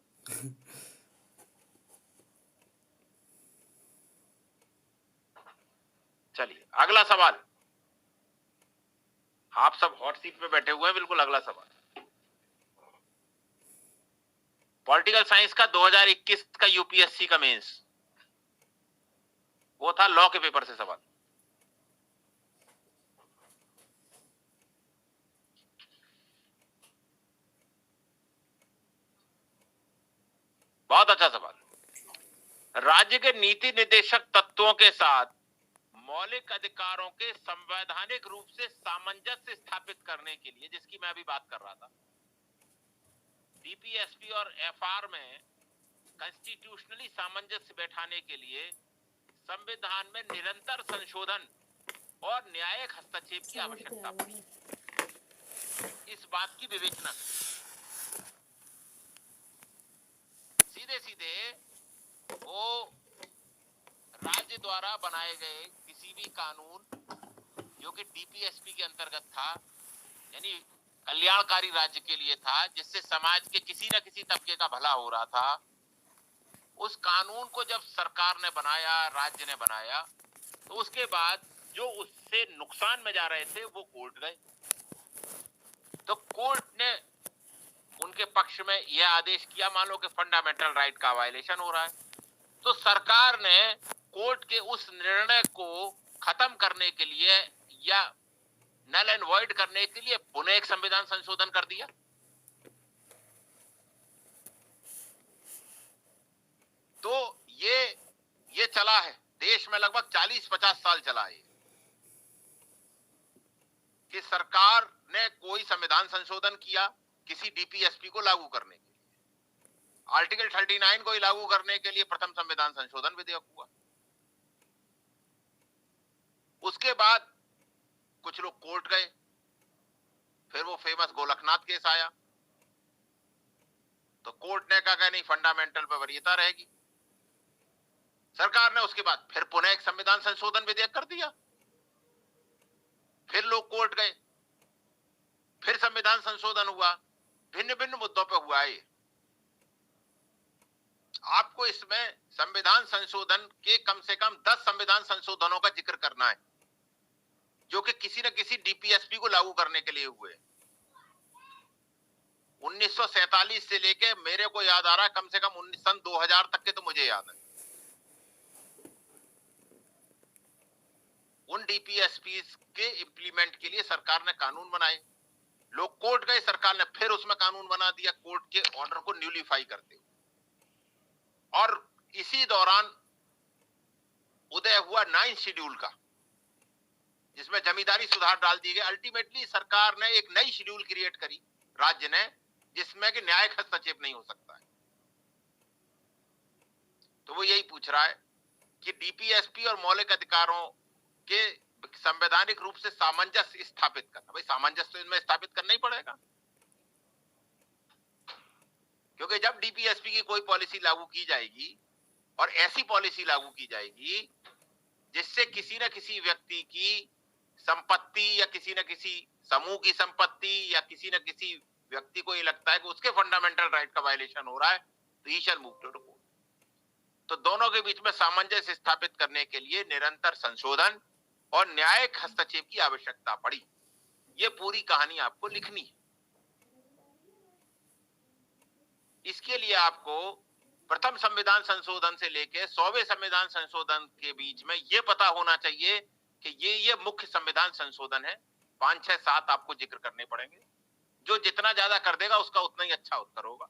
चलिए अगला सवाल। आप सब हॉट सीट पे बैठे हुए हैं, बिल्कुल अगला सवाल। पॉलिटिकल साइंस का 2021 का यूपीएससी का मेंस, वो था लॉ के पेपर से सवाल। बहुत अच्छा सवाल। राज्य के नीति निर्देशक तत्वों के साथ मौलिक अधिकारों के संवैधानिक रूप से सामंजस्य स्थापित करने के लिए, जिसकी मैं अभी बात कर रहा था, डीपीएसपी और एफआर में कॉन्स्टिट्यूशनली सामंजस्य बैठाने के लिए संविधान में निरंतर संशोधन और न्यायिक हस्तक्षेप की आवश्यकता पड़ी। इस बात की विवेचना सीधे सीधे वो राज्य द्वारा बनाए गए किसी भी कानून जो कि डीपीएसपी के अंतर्गत था, यानी कल्याणकारी राज्य के लिए था, जिससे समाज के किसी न किसी तबके का भला हो रहा था, उस कानून को जब सरकार ने बनाया, राज्य ने बनाया, तो उसके बाद जो उससे नुकसान में जा रहे थे वो कोर्ट गए। तो कोर्ट ने उनके पक्ष में यह आदेश किया, मान लो कि फंडामेंटल राइट का वायलेशन हो रहा है, तो सरकार ने कोर्ट के उस निर्णय को खत्म करने के लिए या नल एंड वॉइड करने के लिए पुनः एक संविधान संशोधन कर दिया। तो ये चला है देश में, लगभग 40-50 साल चला है कि सरकार ने कोई संविधान संशोधन किया किसी डीपीएसपी को लागू करने के लिए। आर्टिकल 39 को ही लागू करने के लिए प्रथम संविधान संशोधन विधेयक हुआ। उसके बाद कुछ लोग कोर्ट गए, फिर वो फेमस गोलकनाथ केस आया, तो कोर्ट ने कहा नहीं, फंडामेंटल पर वरीयता रहेगी। सरकार ने उसके बाद फिर पुनः एक संविधान संशोधन विधेयक कर दिया, फिर लोग कोर्ट गए, फिर संविधान संशोधन हुआ, भिन्न भिन्न मुद्दों पर हुआ है। आपको इसमें संविधान संशोधन के कम से कम 10 संविधान संशोधनों का जिक्र करना है जो कि किसी न किसी डीपीएसपी को लागू करने के लिए हुए। 1947 से लेके मेरे को याद आ रहा है कम से कम सन 2000 तक के तो मुझे याद है। उन डीपीएसपी के इंप्लीमेंट के लिए सरकार ने कानून बनाए, लोग कोर्ट गए, सरकार ने फिर उसमें कानून बना दिया कोर्ट के ऑर्डर को न्यूलीफाई करते हुए। और इसी दौरान उदय हुआ 9 शेड्यूल का, जिसमें जमींदारी सुधार डाल दिए गए। अल्टीमेटली सरकार ने एक नई शेड्यूल क्रिएट करी राज्य ने, जिसमें कि न्यायिक हस्तक्षेप नहीं हो सकता है। तो वो यही पूछ रहा है कि डीपीएसपी और मौलिक अधिकारों के संवैधानिक रूप से सामंजस्य स्थापित करना। भाई सामंजस्य तो इनमें स्थापित करना ही पड़ेगा, क्योंकि जब डीपीएसपी की कोई पॉलिसी लागू की जाएगी और ऐसी पॉलिसी लागू की जाएगी जिससे किसी न किसी व्यक्ति की संपत्ति या किसी न किसी समूह की संपत्ति या किसी न किसी व्यक्ति को ये लगता है कि उसके फंडामेंटल राइट का वायलेशन हो रहा है, तो ही शैल मूव टू कोर्ट। तो दोनों के बीच में सामंजस्य स्थापित करने के लिए निरंतर संशोधन और न्यायिक हस्तक्षेप की आवश्यकता पड़ी। ये पूरी कहानी आपको लिखनी है। इसके लिए आपको प्रथम संविधान संशोधन से लेकर 100वें संविधान संशोधन के बीच में ये पता होना चाहिए कि ये मुख्य संविधान संशोधन है। 5, 6, 7 आपको जिक्र करने पड़ेंगे। जो जितना ज्यादा कर देगा उसका उतना ही अच्छा उत्तर होगा,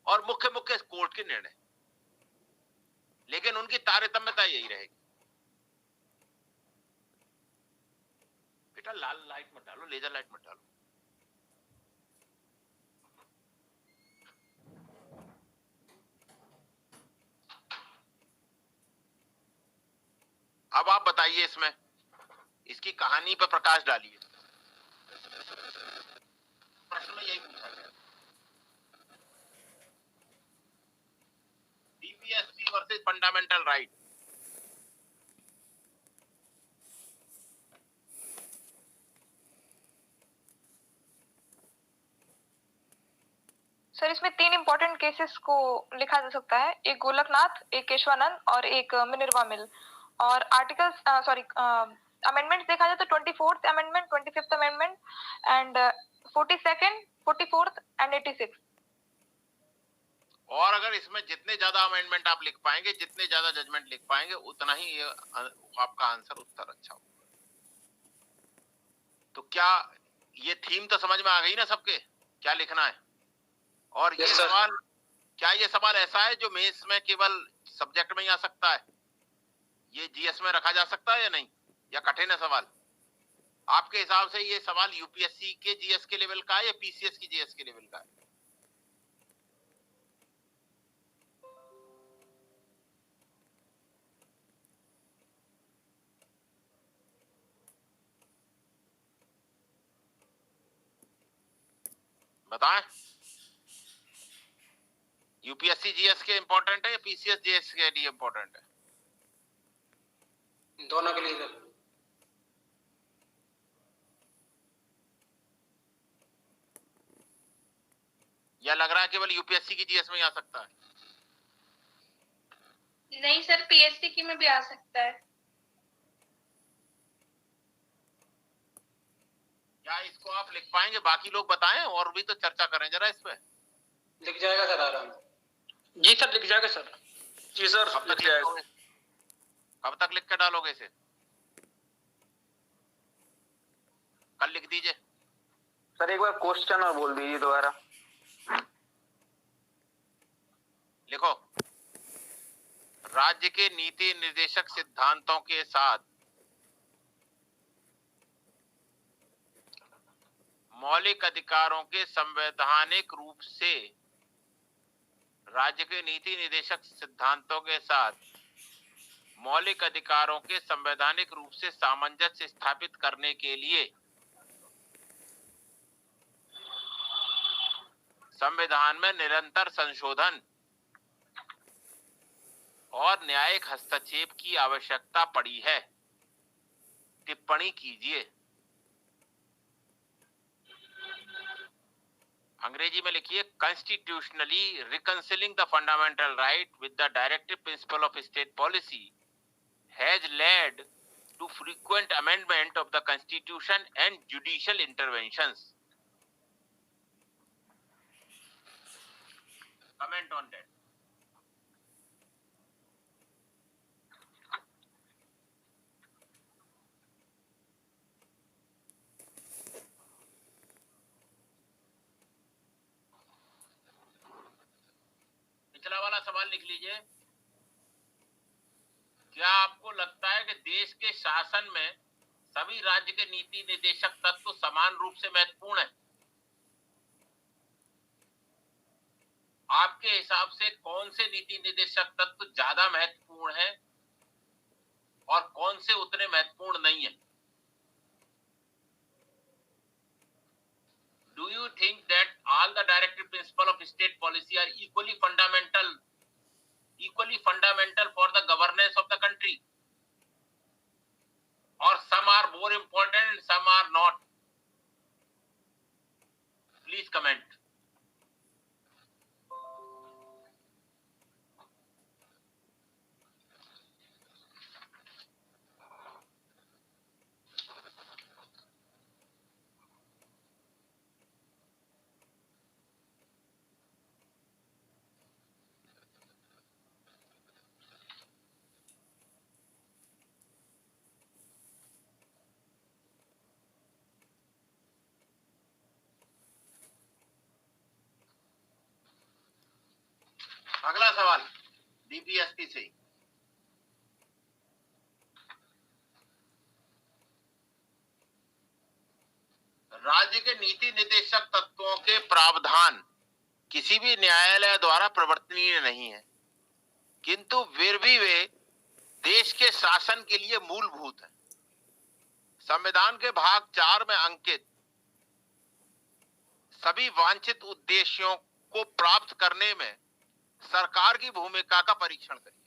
और मुख्य मुख्य कोर्ट के निर्णय, लेकिन उनकी तारतम्यता यही रहेगी। बेटा लाल लाइट मत डालो, लेजर लाइट मत डालो। अब आप बताइए, इसमें इसकी कहानी पर प्रकाश डालिए। प्रश्न में यही पूछा गया, DPSP versus fundamental right. Sir इसमें 3 इंपॉर्टेंट केसेस को लिखा जा सकता है, एक गोलकनाथ, एक केशवानंद और एक मिनर्वा मिल। और आर्टिकल्स अमेंडमेंट देखा जाए तो 24th amendment, 25th amendment and 42nd, 44th and 86। और अगर इसमें जितने ज्यादा अमेंडमेंट आप लिख पाएंगे, जितने ज्यादा जजमेंट लिख पाएंगे, उतना ही आपका आंसर उत्तर अच्छा होगा। तो क्या ये थीम तो समझ में आ गई ना सबके, क्या लिखना है? और ये सवाल, क्या ये सवाल ऐसा है जो मेंस में केवल सब्जेक्ट में ही आ सकता है? ये जीएस में रखा जा सकता है या नहीं, या कठिन है सवाल? आपके हिसाब से ये सवाल यूपीएससी के जीएस के लेवल का है या पीसीएस की जीएस के लेवल का है? बताएं, यूपीएससी जीएस के इंपॉर्टेंट है या पीसीएस जीएस के लिए इंपॉर्टेंट है? दोनों के लिए सर। या लग रहा है केवल यूपीएससी की जीएस में ही आ सकता है? नहीं सर, पीएससी की में भी आ सकता है। क्या इसको आप लिख पाएंगे? बाकी लोग बताएं और भी तो चर्चा करें जरा इस पे। लिख जाएगा सर आराम। जी सर लिख जाएगा सर। जी सर लिख जाएगा। कब तक लिख के डालोगे इसे? कल लिख दीजिए। सर एक बार क्वेश्चन और बोल दीजिए दोबारा। लिखो, राज्य के नीति निर्देशक सिद्धांतों के साथ मौलिक अधिकारों के संवैधानिक रूप से, राज्य के नीति निर्देशक सिद्धांतों के साथ मौलिक अधिकारों के संवैधानिक रूप से सामंजस्य स्थापित करने के लिए संविधान में निरंतर संशोधन और न्यायिक हस्तक्षेप की आवश्यकता पड़ी है। टिप्पणी कीजिए। अंग्रेजी में लिखिए, constitutionally reconciling the fundamental right with the directive principle of state policy has led to frequent amendment of the constitution and judicial interventions. Comment on that. पिछला वाला सवाल लिख लीजिए। क्या आपको लगता है कि देश के शासन में सभी राज्य के नीति निर्देशक तत्व समान रूप से महत्वपूर्ण है? आपके हिसाब से कौन से नीति निर्देशक तत्व ज्यादा महत्वपूर्ण है और कौन से उतने महत्वपूर्ण नहीं है? Do you think that all the directive principles of state policy are equally fundamental for the governance of the country, or some are more important and some are not? Please comment. अगला सवाल डीपीएसपी से। राज्य के नीति निर्देशक तत्वों के प्रावधान किसी भी न्यायालय द्वारा प्रवर्तनीय नहीं है, किंतु फिर भी वे देश के शासन के लिए मूलभूत है। संविधान के भाग 4 में अंकित सभी वांछित उद्देश्यों को प्राप्त करने में सरकार की भूमिका का परीक्षण करिए।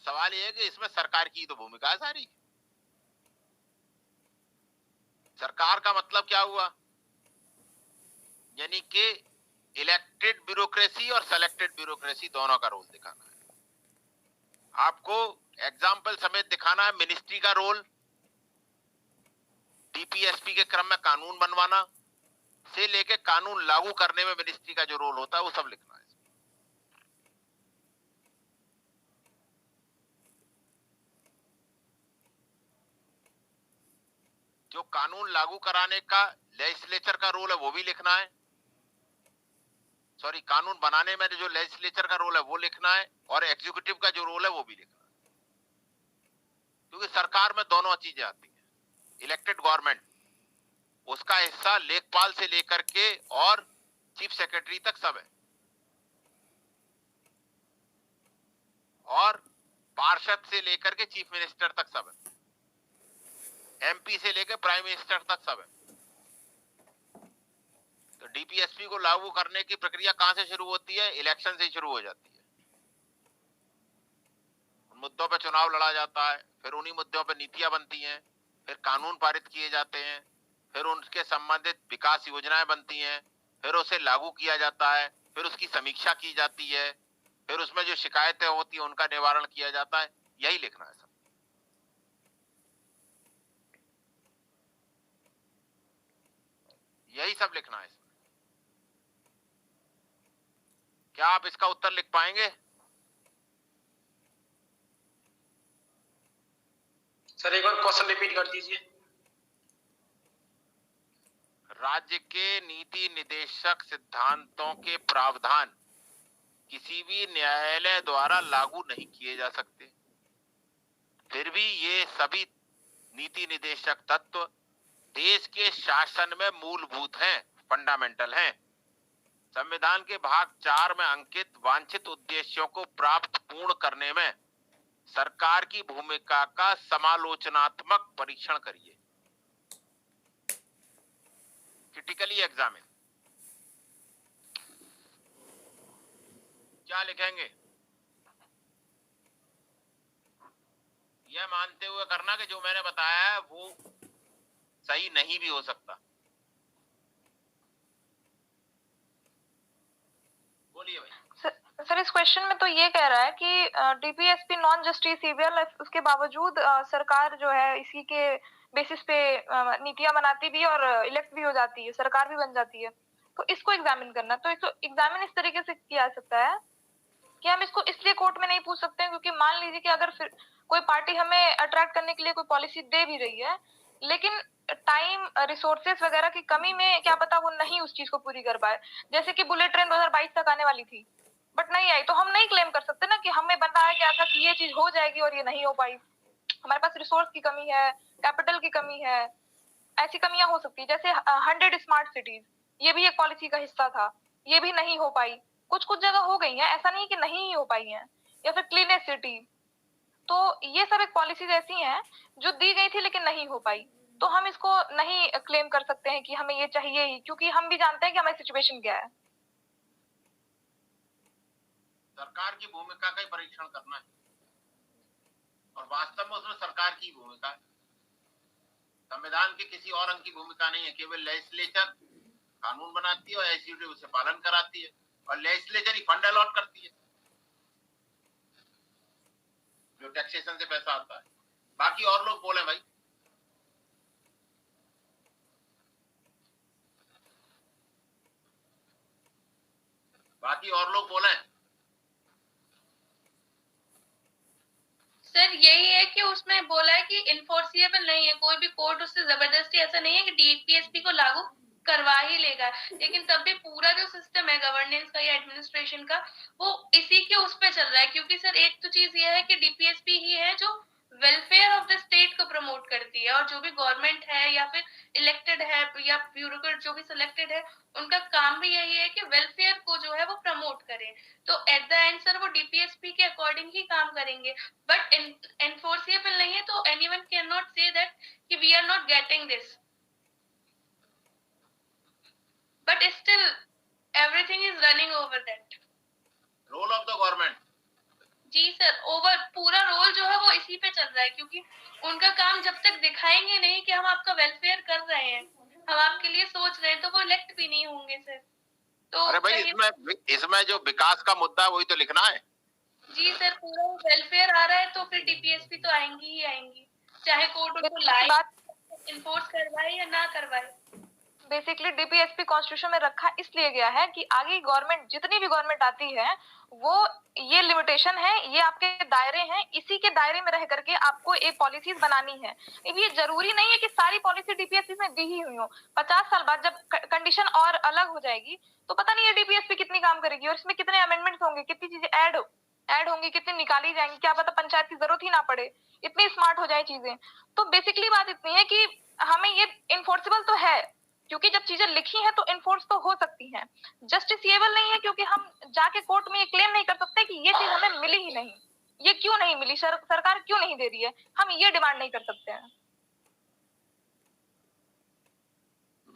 सवाल यह है कि इसमें सरकार की तो भूमिका है सारी। सरकार का मतलब क्या हुआ? यानी कि इलेक्टेड ब्यूरोक्रेसी और सेलेक्टेड ब्यूरोक्रेसी दोनों का रोल दिखाना है। आपको एग्जाम्पल समेत दिखाना है मिनिस्ट्री का रोल, डीपीएसपी के क्रम में कानून बनवाना से लेके कानून लागू करने में मिनिस्ट्री का जो रोल होता है वो सब लिखना है। जो कानून लागू कराने का लेजिस्लेचर का रोल है वो भी लिखना है। सॉरी, कानून बनाने में जो लेजिस्लेचर का रोल है वो लिखना है, और एग्जीक्यूटिव का जो रोल है वो भी लिखना है। क्योंकि सरकार में दोनों चीजें आती हैं। इलेक्टेड गवर्नमेंट, उसका हिस्सा लेखपाल से लेकर के और चीफ सेक्रेटरी तक सब है, और पार्षद से लेकर के चीफ मिनिस्टर तक सब है, एमपी से लेकर प्राइम मिनिस्टर तक सब है। तो डीपीएसपी को लागू करने की प्रक्रिया कहां से शुरू होती है? इलेक्शन से शुरू हो जाती है। उन मुद्दों पे चुनाव लड़ा जाता है, फिर उन्हीं मुद्दों पे नीतियां बनती हैं, फिर कानून पारित किए जाते हैं, फिर उनके संबंधित विकास योजनाएं बनती हैं, फिर उसे लागू किया जाता है, फिर उसकी समीक्षा की जाती है, फिर उसमें जो शिकायतें होती हैं उनका निवारण किया जाता है। यही लिखना है सब। यही सब लिखना है इसमें। क्या आप इसका उत्तर लिख पाएंगे? सर एक बार क्वेश्चन रिपीट कर दीजिए। राज्य के नीति निर्देशक सिद्धांतों के प्रावधान किसी भी न्यायालय द्वारा लागू नहीं किए जा सकते, फिर भी ये सभी नीति निर्देशक तत्व देश के शासन में मूलभूत हैं, फंडामेंटल हैं। संविधान के भाग 4 में अंकित वांछित उद्देश्यों को प्राप्त पूर्ण करने में सरकार की भूमिका का समालोचनात्मक परीक्षण करिए। Critically examine. क्या लिखेंगे? यह मानते हुए करना कि जो मैंने बताया है वो सही नहीं भी हो सकता। बोलिए भाई। सर इस क्वेश्चन में तो ये कह रहा है कि डीपीएसपी नॉन जस्टिसेबल, उसके बावजूद सरकार जो है इसी के बेसिस पे नीतियां बनाती भी और इलेक्ट भी हो जाती है, सरकार भी बन जाती है। तो इसको एग्जामिन करना, तो इसको एग्जामिन इस तरीके से किया जा सकता है कि हम इसको इसलिए कोर्ट में नहीं पूछ सकते हैं क्योंकि मान लीजिए कि अगर फिर कोई पार्टी हमें अट्रैक्ट करने के लिए कोई पॉलिसी दे भी रही है, लेकिन टाइम रिसोर्सेस वगैरह की कमी में क्या पता वो नहीं उस चीज को पूरी कर पाए। जैसे कि बुलेट ट्रेन 2022 तक आने वाली थी बट नहीं आई, तो हम नहीं क्लेम कर सकते ना कि हमें बताया गया था कि ये चीज हो जाएगी और ये नहीं हो पाई। हमारे पास रिसोर्स की कमी है, कैपिटल की कमी है, ऐसी कमियां हो सकती है। जैसे 100 स्मार्ट सिटीज, ये भी एक पॉलिसी का हिस्सा था, ये भी नहीं हो पाई। कुछ कुछ जगह हो गई है, ऐसा नहीं कि नहीं हो पाई है। या फिर क्लीनेस्ट सिटी, तो ये सब एक पॉलिसीज ऐसी हैं जो दी गई थी लेकिन नहीं हो पाई। तो हम इसको नहीं क्लेम कर सकते हैं कि हमें ये चाहिए ही, क्योंकि हम भी जानते हैं कि हमारी सिचुएशन क्या है। सरकार की भूमिका का ही परीक्षण करना है, और वास्तव में उसमें सरकार की भूमिका है। संविधान के किसी और अंग की भूमिका नहीं है, केवल लेजिस्लेचर कानून बनाती है और एग्जीक्यूटिव उसे पालन कराती है, और लेजिस्लेचर ही फंड अलॉट करती है जो टैक्सेशन से पैसा आता है। बाकी और लोग बोले भाई, बाकी और लोग बोले। सर यही है कि उसमें बोला है कि इन्फोर्सिएबल नहीं है, कोई भी कोर्ट उससे जबरदस्ती, ऐसा नहीं है कि डीपीएसपी को लागू करवा ही लेगा, लेकिन तब भी पूरा जो सिस्टम है गवर्नेंस का या एडमिनिस्ट्रेशन का, वो इसी के उस पे चल रहा है। क्योंकि सर एक तो चीज ये है कि डीपीएसपी ही है जो वेलफेयर ऑफ द स्टेट को प्रमोट करती है, और जो भी गवर्नमेंट है या फिर इलेक्टेड है या ब्यूरोक्रेट जो भी सिलेक्टेड है, उनका काम भी यही है कि वेलफेयर को जो है वो प्रमोट करें। तो एट द एंड सर वो डीपीएसपी के अकॉर्डिंग ही काम करेंगे, बट एनफोर्सिएबल नहीं है, तो anyone can not say that कि we are not getting this, but still everything is running over that. Role of the government. जी सर, ओवर पूरा रोल जो है वो इसी पे चल रहा है, क्योंकि उनका काम जब तक दिखाएंगे नहीं कि हम आपका वेलफेयर कर रहे हैं, हम आपके लिए सोच रहे हैं, तो वो इलेक्ट भी नहीं होंगे सर। तो अरे भाई, इसमें जो विकास का मुद्दा है वही तो लिखना है। जी सर, पूरा वेलफेयर आ रहा है तो फिर डीपीएसपी तो आएंगी ही आएंगी, चाहे कोर्ट उनको लाए, इन्फोर्स करवाए या ना करवाए। बेसिकली डीपीएसपी कॉन्स्टिट्यूशन में रखा इसलिए गया है कि आगे गवर्नमेंट, जितनी भी गवर्नमेंट आती है, वो ये लिमिटेशन है, ये आपके दायरे हैं, इसी के दायरे में रह करके आपको एक पॉलिसीज बनानी है। ये जरूरी नहीं है कि सारी पॉलिसी डीपीएसपी में दी ही हुई हो। 50 साल बाद जब कंडीशन और अलग हो जाएगी तो पता नहीं है डीपीएसपी कितनी काम करेगी, और इसमें कितने अमेंडमेंट्स होंगे, कितनी चीजें ऐड होंगी, कितनी निकाली जाएंगी, क्या पता पंचायत की जरूरत ही ना पड़े, इतनी स्मार्ट हो जाए चीजें। तो बेसिकली बात इतनी है कि हमें ये इन्फोर्सेबल तो है, क्योंकि जब चीजें लिखी हैं तो इन्फोर्स तो हो सकती हैं। जस्टिसिएबल नहीं है, क्योंकि हम जाके कोर्ट में ये क्लेम नहीं कर सकते कि ये चीज हमें मिली ही नहीं, ये क्यों नहीं मिली, सरकार क्यों नहीं दे रही है, हम ये डिमांड नहीं कर सकते हैं।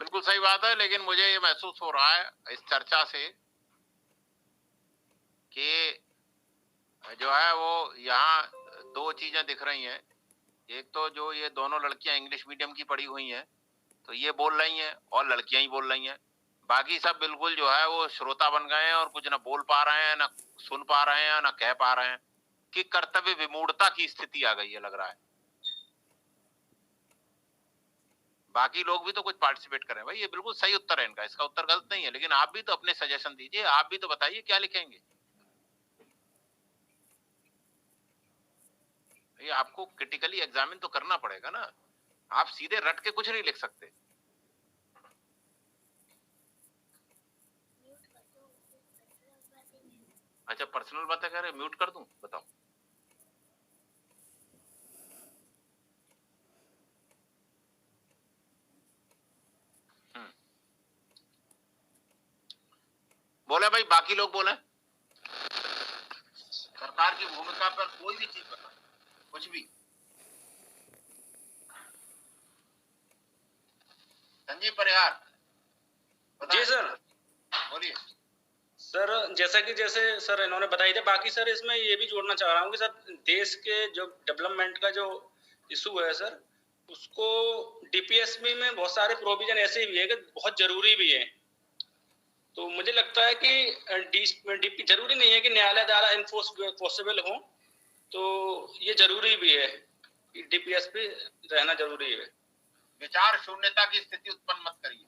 बिल्कुल सही बात है, लेकिन मुझे ये महसूस हो रहा है इस चर्चा से कि जो है वो यहाँ दो चीजें दिख रही हैं। एक तो जो ये दोनों लड़कियां इंग्लिश मीडियम की पढ़ी हुई हैं तो ये बोल रही हैं, और लड़कियां ही बोल रही हैं। बाकी सब बिल्कुल जो है वो श्रोता बन गए हैं और कुछ ना बोल पा रहे हैं, ना सुन पा रहे हैं, ना कह पा रहे हैं, कि कर्तव्य विमूढ़ता की स्थिति आ गई है, लग रहा है। बाकी लोग भी तो कुछ पार्टिसिपेट करें भाई, ये बिल्कुल सही उत्तर है इनका, इसका उत्तर गलत नहीं है, लेकिन आप भी तो अपने सजेशन दीजिए, आप भी तो बताइए क्या लिखेंगे। ये आपको क्रिटिकली एग्जामिन तो करना पड़ेगा ना, आप सीधे रट के कुछ नहीं लिख सकते। अच्छा, पर्सनल बातें कह रहे, म्यूट कर दूं, बताओ। बोले भाई, बाकी लोग बोले सरकार की भूमिका पर कोई भी चीज बता, कुछ भी। संजीव परिहार। जी सर, बोलिए सर। जैसे सर इन्होंने बताई थे, बाकी सर इसमें ये भी जोड़ना चाह रहा हूँ कि सर देश के जो डेवलपमेंट का जो इशू है सर, उसको डीपीएसपी में बहुत सारे प्रोविजन ऐसे भी है कि बहुत जरूरी भी है। तो मुझे लगता है कि जरूरी नहीं है कि न्यायालय द्वारा इन्फोर्सेबल हो, तो ये जरूरी भी है कि डीपीएसपी रहना जरूरी है। विचार शून्यता की स्थिति उत्पन्न मत करिए,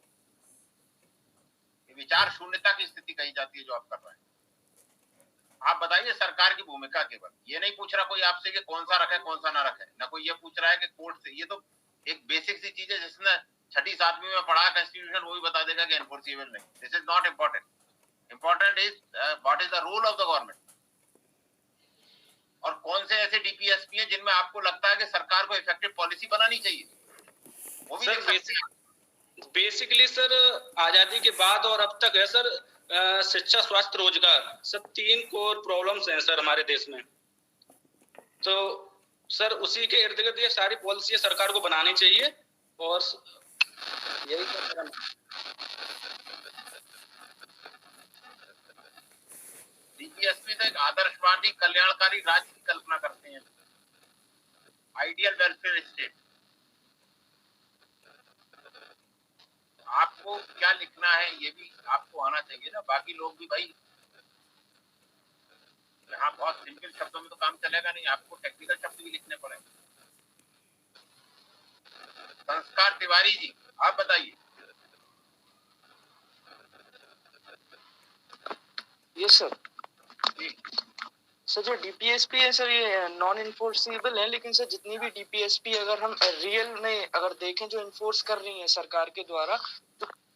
विचार शून्यता की स्थिति कही जाती है जो आप कर रहे हैं। आप बताइए सरकार की भूमिका केवल, ये नहीं पूछ रहा कोई आपसे कि कौन सा रखे कौन सा ना रखे, ना कोई ये पूछ रहा है कि कोर्ट से, ये तो एक बेसिक सी चीज है जिसने 6ठी 7वीं में पढ़ा कॉन्स्टिट्यूशन, वो भी बता देगा कि एनफोर्सेबल नहीं। This is not important, important is what is the role of the government, और कौन से ऐसे डीपीएसपी हैं जिनमें आपको लगता है कि सरकार को इफेक्टिव पॉलिसी बनानी चाहिए, वो भी लिख सकते हैं। बेसिकली सर आजादी के बाद और अब तक है सर, शिक्षा, स्वास्थ्य, रोजगार, सब 3 कोर प्रॉब्लम्स हैं सर हमारे देश में। तो सर उसी के इर्द गिर्द ये सारी पॉलिसी सरकार को बनानी चाहिए और यही सब करना। डीपीएसपी तो एक आदर्शवादी कल्याणकारी राज्य की कल्पना करते हैं, आइडियल वेलफेयर स्टेट। आपको क्या लिखना है ये भी आपको आना चाहिए ना, बाकी लोग भी भाई यहाँ बहुत सिंपल शब्दों में तो काम चलेगा नहीं, आपको टेक्निकल शब्द भी लिखने पड़ेंगे। संस्कार तिवारी जी, आप बताइए। ये सर जो डीपीएसपी है सर, ये नॉन इन्फोर्सेबल है, लेकिन सर जितनी भी डीपीएसपी अगर हम रियल में अगर देखें जो इन्फोर्स कर रही है सरकार के द्वारा,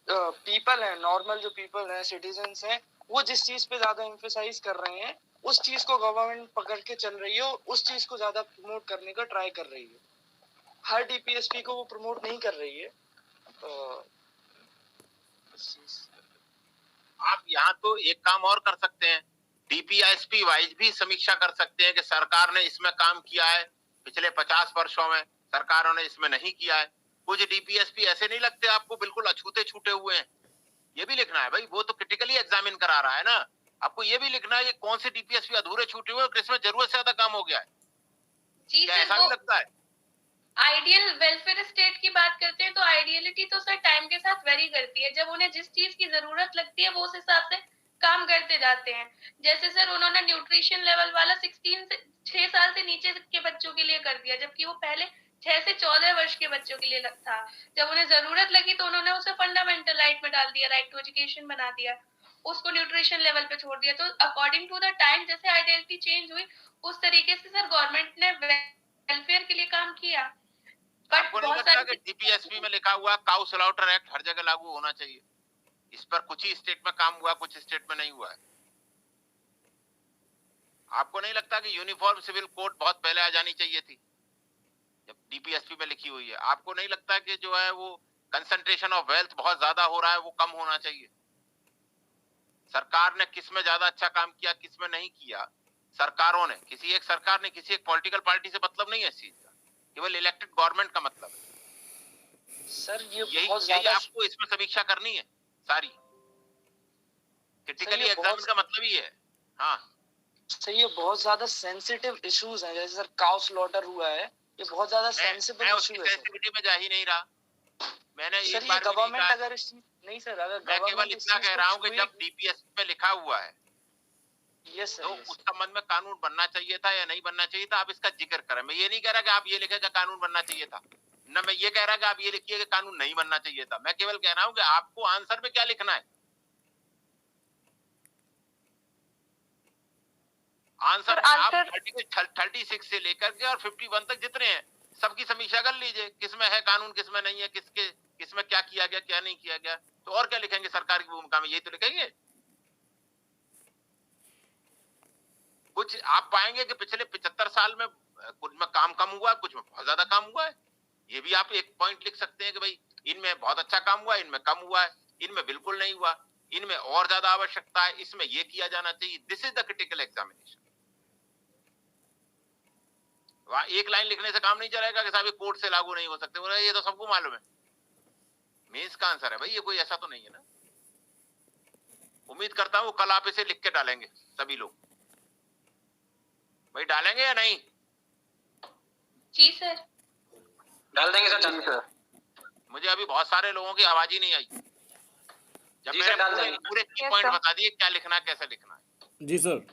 तो पीपल है, नॉर्मल जो पीपल है, सिटीजन्स हैं, वो जिस चीज पे ज्यादा एम्फेसाइज कर रहे हैं उस चीज को गवर्नमेंट पकड़ के चल रही है और उस चीज को ज्यादा प्रमोट करने का ट्राई कर रही है। हर डीपीएसपी को वो प्रमोट नहीं कर रही है। आप यहाँ तो एक काम और कर सकते हैं, डीपीएसपी वाइज भी समीक्षा कर सकते हैं कि सरकार ने इसमें काम किया है, पिछले 50 वर्षों में सरकारों ने इसमें नहीं किया है। कुछ डीपीएसपी ऐसे नहीं लगते आपको बिल्कुल अछूते छूटे हुए हैं, ये भी लिखना है भाई, वो तो क्रिटिकली एग्जामिन करा रहा है ना। आपको ये भी लिखना है कि कौन से डीपीएसपी अधूरे छूटे हुए और किसमें जरूरत से ज्यादा काम हो गया है। जी क्या सर, ऐसा भी लगता है? आइडियल वेलफेयर स्टेट की बात करते हैं तो आइडियलिटी तो सर टाइम के साथ वेरी करती है। जब उन्हें जिस चीज की जरूरत लगती है वो उस हिसाब से काम करते जाते हैं। जैसे सर उन्होंने न्यूट्रिशन लेवल वाला 6 साल से नीचे के बच्चों के लिए कर दिया, जबकि वो पहले 6 से 14 वर्ष के बच्चों के लिए था। जब उन्हें जरूरत लगी तो उन्होंने उसे फंडामेंटल राइट में डाल दिया, राइट टू एजुकेशन बना दिया, उसको न्यूट्रिशन लेवल पे छोड़ दिया। तो अकॉर्डिंग टू द टाइम जैसे आइडेंटिटी चेंज हुई उस तरीके से सर गवर्नमेंट ने वेलफेयर के लिए काम किया। बट आपको नहीं लगता कि डीपीएसपी में लिखा हुआ काउ स्लॉटर एक्ट हर जगह लागू होना चाहिए? इस पर कुछ ही स्टेट में काम हुआ, कुछ स्टेट में नहीं हुआ है। आपको नहीं लगता कि यूनिफॉर्म सिविल कोड बहुत पहले आ जानी चाहिए थी जब डीपीएसपी में लिखी हुई है? आपको नहीं लगता कि जो है वो कंसंट्रेशन ऑफ वेल्थ बहुत ज्यादा हो रहा है, वो कम होना चाहिए? सरकार ने किस में ज्यादा अच्छा काम किया, किस में नहीं किया? सरकारों ने, किसी एक सरकार ने किसी एक पॉलिटिकल पार्टी से मतलब नहीं है इस चीज का, केवल इलेक्टेड गवर्नमेंट का मतलब है। सर ये यही बहुत ज्यादा आपको इसमें समीक्षा करनी है सारी, क्रिटिकली एग्जामिन का मतलब ही है। हाँ सर, ये बहुत ज्यादा सेंसिटिव इश्यूज हैं, जैसे सर काउ स्लॉटर हुआ है, ये बहुत ज्यादा सेंसिटिव इशू है। सेंसिटिविटी में जा ही नहीं रहा मैंने। सर एक ये बार गवर्नमेंट अगर इस नहीं सर, अगर मैं केवल इतना कह रहा हूँ कि जब डीपीएसपी में लिखा हुआ है यस तो उस संबंध में कानून बनना चाहिए था या नहीं बनना चाहिए था, आप इसका जिक्र करें। मैं ये नहीं कह रहा कि आप ये लिखे कि कानून बनना चाहिए था, न मैं ये कह रहा कि आप ये लिखिए कि कानून नहीं बनना चाहिए था। मैं केवल कह रहा हूँ कि आपको आंसर में क्या लिखना है। आंसर आप 36 से लेकर के और 51 तक जितने हैं सबकी समीक्षा कर लीजिए, किसमें है कानून, किसमें नहीं है, किसमें क्या किया गया, क्या नहीं किया गया। तो और क्या लिखेंगे सरकार की भूमिका में? यही तो लिखेंगे। कुछ आप पाएंगे कि पिछले 75 साल में कुछ में काम कम हुआ, कुछ में बहुत ज्यादा काम हुआ है। ये भी आप एक पॉइंट लिख सकते हैं कि भाई इनमें बहुत अच्छा काम हुआ, इनमें कम हुआ है, इनमें बिल्कुल नहीं हुआ, इनमें और ज्यादा आवश्यकता है, इसमें ये किया जाना चाहिए। This is the critical examination. वहां एक लाइन लिखने से काम नहीं चलेगा कि साहब ये कोर्ट से लागू नहीं हो सकते, बोले ये तो सबको मालूम है। मेंस का आंसर है भाई, ये कोई ऐसा तो नहीं है ना। उम्मीद करता हूं कल आप इसे लिख के डालेंगे सभी लोग। भाई डालेंगे या नहीं? जी सर डाल देंगे सर। जी सर, मुझे अभी बहुत सारे लोगों की आवाज ही नहीं आई। जब मैंने पूरे की पॉइंट बता दिए क्या लिखना है, कैसे लिखना है। जी सर।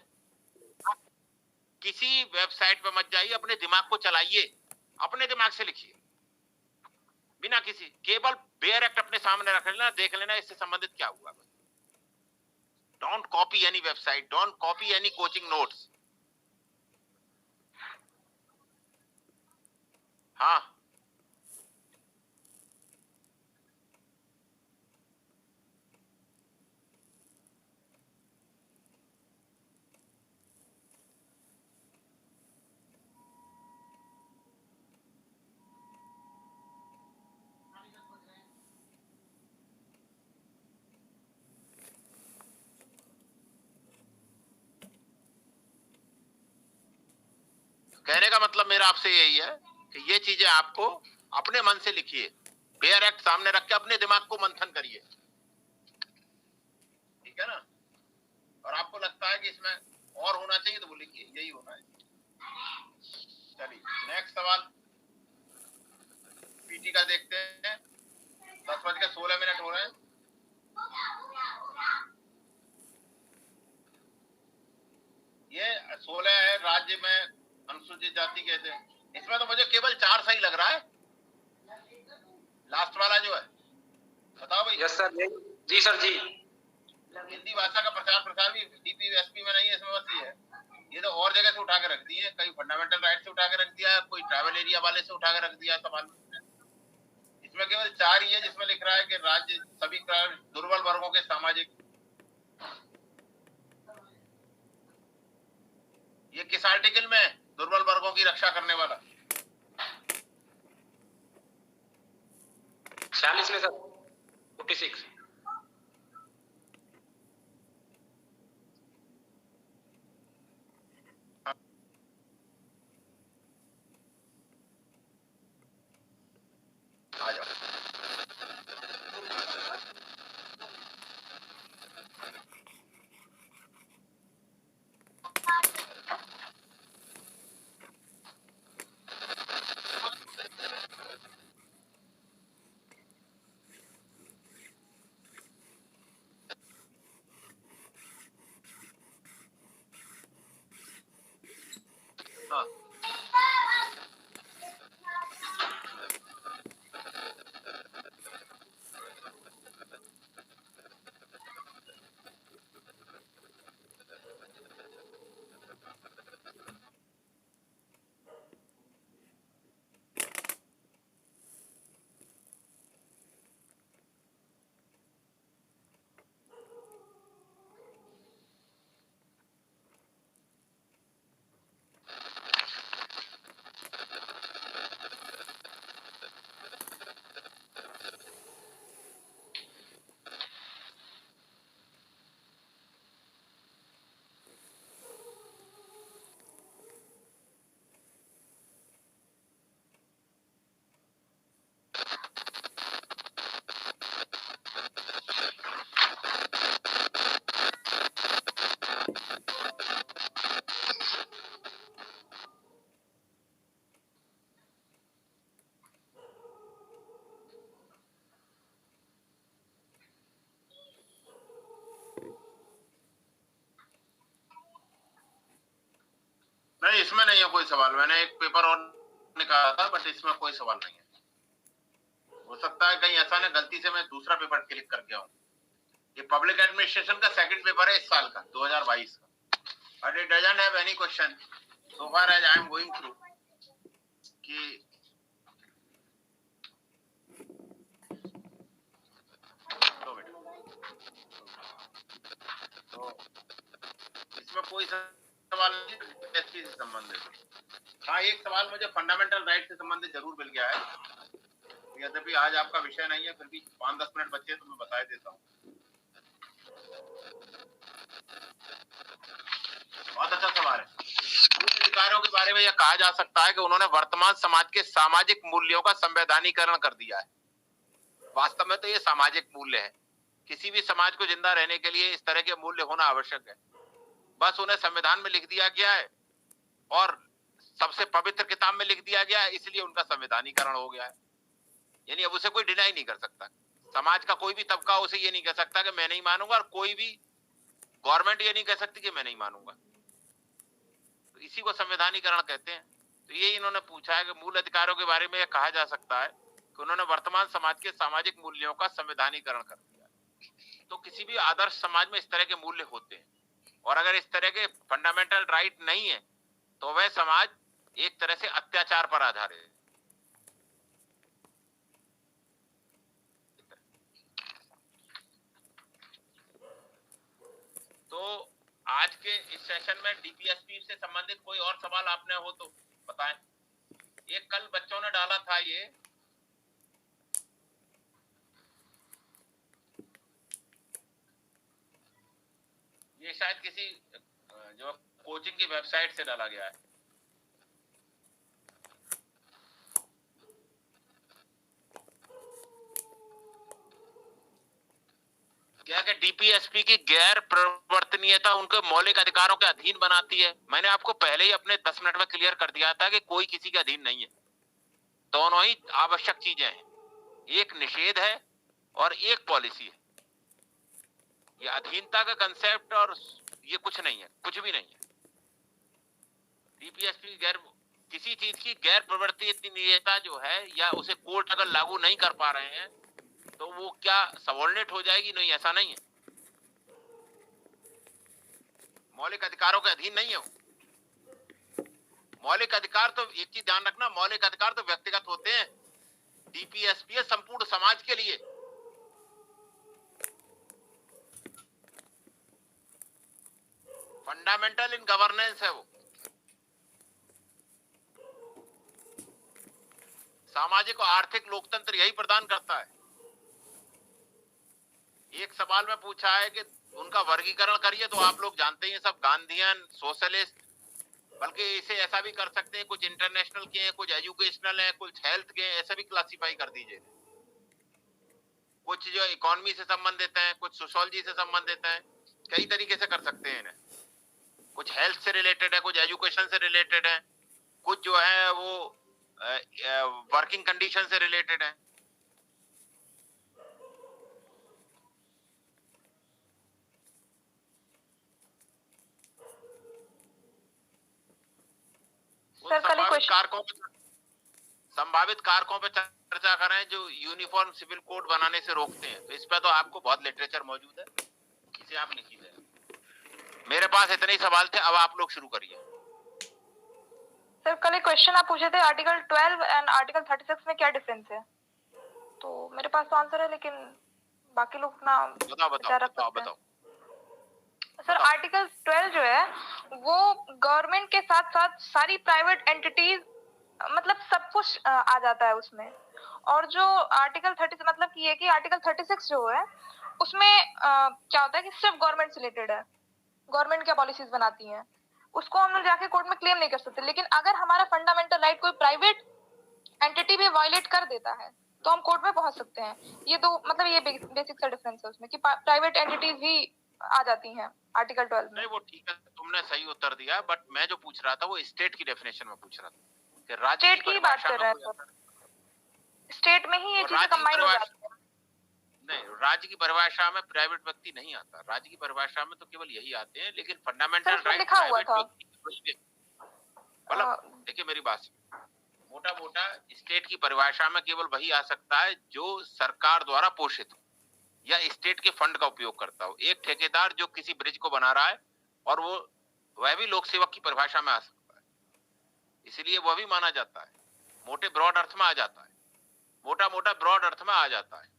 किसी वेबसाइट पे मत जाइए, अपने दिमाग को चलाइए, अपने दिमाग से लिखिए बिना किसी, केवल बेयर एक्ट अपने सामने रख लेना, देख लेना इससे संबंधित क्या हुआ। Don't copy any website, don't copy any coaching notes. हाँ कहने का मतलब मेरा आपसे यही है कि ये चीजें आपको अपने मन से लिखिए, फेयर एक्ट सामने रख के अपने दिमाग को मंथन करिए, ठीक है ना। और आपको लगता है कि इसमें और होना चाहिए तो वो लिखिए, यही होना है। चलिए नेक्स्ट सवाल पीटी का देखते हैं। 10:16 हो रहे हैं। ये 16 है, राज्य में अनुसूचित जाति कहते हैं। इसमें तो मुझे केवल 4 सही लग रहा है, लास्ट वाला जो है। बताओ भाई। Yes sir. जी सर जी। हिंदी भाषा का प्रचार प्रसार भी डीपीएसपी में नहीं है, इसमें बस ये तो और जगह से उठा के रख दी है, कहीं फंडामेंटल राइट से उठा के रख दिया, कोई ट्राइबल एरिया वाले से उठा के रख दिया सवाल। इसमें केवल 4 ही है जिसमें लिख रहा है कि राज्य सभी दुर्बल वर्गों के सामाजिक, ये किस आर्टिकल में दुर्बल वर्गों की रक्षा करने वाला? 46 में सर, 46। आ जाओ। हाँ। नहीं, इसमें नहीं है कोई सवाल। मैंने एक पेपर और निकाला था, बट इसमें कोई सवाल नहीं है। हो सकता है कहीं ऐसा ना गलती से मैं दूसरा पेपर क्लिक कर गया हूँ। ये पब्लिक एडमिनिस्ट्रेशन का सेकंड पेपर है इस साल का, 2022 का, but it doesn't have any question so far as I am going through कि तो इसमें कोई सवाल नहीं डीपीएसपी से संबंधित। हाँ, एक सवाल मुझे फंडामेंटल राइट से संबंधित जरूर मिल गया है, यद्यपि आज आपका विषय नहीं है, फिर भी 5-10 मिनट बचे तो मैं बता देता हूँ। बहुत अच्छा सवाल है। मूल अधिकारों के बारे में यह कहा जा सकता है कि उन्होंने वर्तमान समाज के सामाजिक मूल्यों का संवैधानिकरण कर दिया है। वास्तव में तो ये सामाजिक मूल्य है। किसी भी समाज को जिंदा रहने के लिए इस तरह के मूल्य होना आवश्यक है। बस उन्हें संविधान में लिख दिया गया है और सबसे पवित्र किताब में लिख दिया गया है, इसलिए उनका संवैधानिकरण हो गया है। यानी अब उसे कोई डिनाई नहीं कर सकता। समाज का कोई भी तबका उसे ये नहीं कह सकता कि मैं नहीं मानूंगा, और कोई भी गवर्नमेंट ये नहीं कह सकती कि मैं नहीं मानूंगा। तो इसी को संवैधानिकरण कहते हैं। तो ये इन्होंने पूछा है कि मूल अधिकारों के बारे में यह कहा जा सकता है कि उन्होंने वर्तमान समाज के सामाजिक मूल्यों का संवैधानिकरण कर दिया। तो किसी भी आदर्श समाज में इस तरह के मूल्य होते हैं, और अगर इस तरह के फंडामेंटल राइट नहीं है तो वह समाज एक तरह से अत्याचार पर आधारित है। तो आज के इस सेशन में डीपीएसपी से संबंधित कोई और सवाल आपने हो तो बताएं। ये कल बच्चों ने डाला था, ये शायद किसी जो कोचिंग की वेबसाइट से डाला गया है। डीपीएसपी की गैर प्रवर्तनीयता उनके मौलिक अधिकारों के अधीन बनाती है। मैंने आपको पहले ही अपने 10 मिनट में क्लियर कर दिया था कि कोई किसी के अधीन नहीं है। दोनों ही आवश्यक चीजें हैं, एक निषेध है और एक पॉलिसी है। ये अधीनता का कंसेप्ट और ये कुछ नहीं है, कुछ भी नहीं है। डीपीएसपी गैर किसी चीज की गैर प्रवर्तनीयता जो है, या उसे कोर्ट अगर लागू नहीं कर पा रहे हैं तो वो क्या सबऑर्डिनेट हो जाएगी? नहीं, ऐसा नहीं है। मौलिक अधिकारों के अधीन नहीं है वो। मौलिक अधिकार तो एक चीज ध्यान रखना, मौलिक अधिकार तो व्यक्तिगत होते हैं। डीपीएसपी है संपूर्ण समाज के लिए। फंडामेंटल इन गवर्नेंस है वो। सामाजिक और आर्थिक लोकतंत्र यही प्रदान करता है। एक सवाल में पूछा है कि उनका वर्गीकरण करिए, तो आप लोग जानते ही हैं सब गांधीयन, सोशलिस्ट, बल्कि इसे ऐसा भी कर सकते हैं, कुछ इंटरनेशनल के हैं, कुछ एजुकेशनल हैं, कुछ हेल्थ के हैं, ऐसा भी क्लासिफाई कर दीजिए। कुछ जो इकोनॉमी से संबंधित हैं, कुछ सोशियोलॉजी से संबंधित हैं, कई तरीके से कर सकते हैं इन्हें। कुछ हेल्थ से रिलेटेड है, कुछ एजुकेशन से रिलेटेड है, कुछ जो है वो वर्किंग कंडीशन से रिलेटेड है। संभावित कारकों पे चर्चा करें जो यूनिफॉर्म सिविल कोड बनाने से रोकते हैं, तो इस पे तो आपको बहुत लिटरेचर मौजूद है, इसे आप लिखिए। मेरे पास इतने ही सवाल थे, अब आप लोग शुरू करिए। सर कल एक क्वेश्चन आप पूछे थे, आर्टिकल 12 एंड आर्टिकल 36 में क्या डिफरेंस है? तो मेरे पास तो आंसर है, लेकिन बाकी लोग ना बताओ। सर आर्टिकल 12 जो है वो गवर्नमेंट के साथ साथ सारी प्राइवेट एंटिटीज, मतलब सब कुछ आ जाता है उसमें। और जो आर्टिकल 30 मतलब कि ये कि आर्टिकल 36 जो है उसमें क्या होता है कि सिर्फ गवर्नमेंट से रिलेटेड है, गवर्नमेंट क्या पॉलिसीज बनाती हैं उसको हम लोग जाके कोर्ट में क्लेम नहीं कर सकते। लेकिन अगर हमारा फंडामेंटल राइट कोई प्राइवेट एंटिटी भी वायलेट कर देता है तो हम कोर्ट में पहुंच सकते हैं। ये तो मतलब ये बेसिक सा डिफरेंस है उसमें कि प्राइवेट एंटिटीज भी आ जाती हैं आर्टिकल 12 में। नहीं वो ठीक है, तुमने सही उत्तर दिया, बट मैं जो पूछ रहा था वो स्टेट की डेफिनेशन में पूछ रहा था कि राज्य की बात कर रहे हैं। स्टेट में ही ये चीजें कंबाइन हो जाती है। नहीं, राज्य की परिभाषा में प्राइवेट व्यक्ति नहीं आता, राज्य की परिभाषा में तो केवल यही आते हैं। लेकिन फंडामेंटल राइट लिखा हुआ था, मतलब देखिए मेरी बात, मोटा मोटा स्टेट की परिभाषा में केवल वही आ सकता है जो सरकार द्वारा पोषित हो या स्टेट के फंड का उपयोग करता हो। एक ठेकेदार जो किसी ब्रिज को बना रहा है और वह भी लोक सेवक की परिभाषा में आ सकता है, इसलिए वह भी माना जाता है, मोटे ब्रॉड अर्थ में आ जाता है, मोटा ब्रॉड अर्थ में आ जाता है।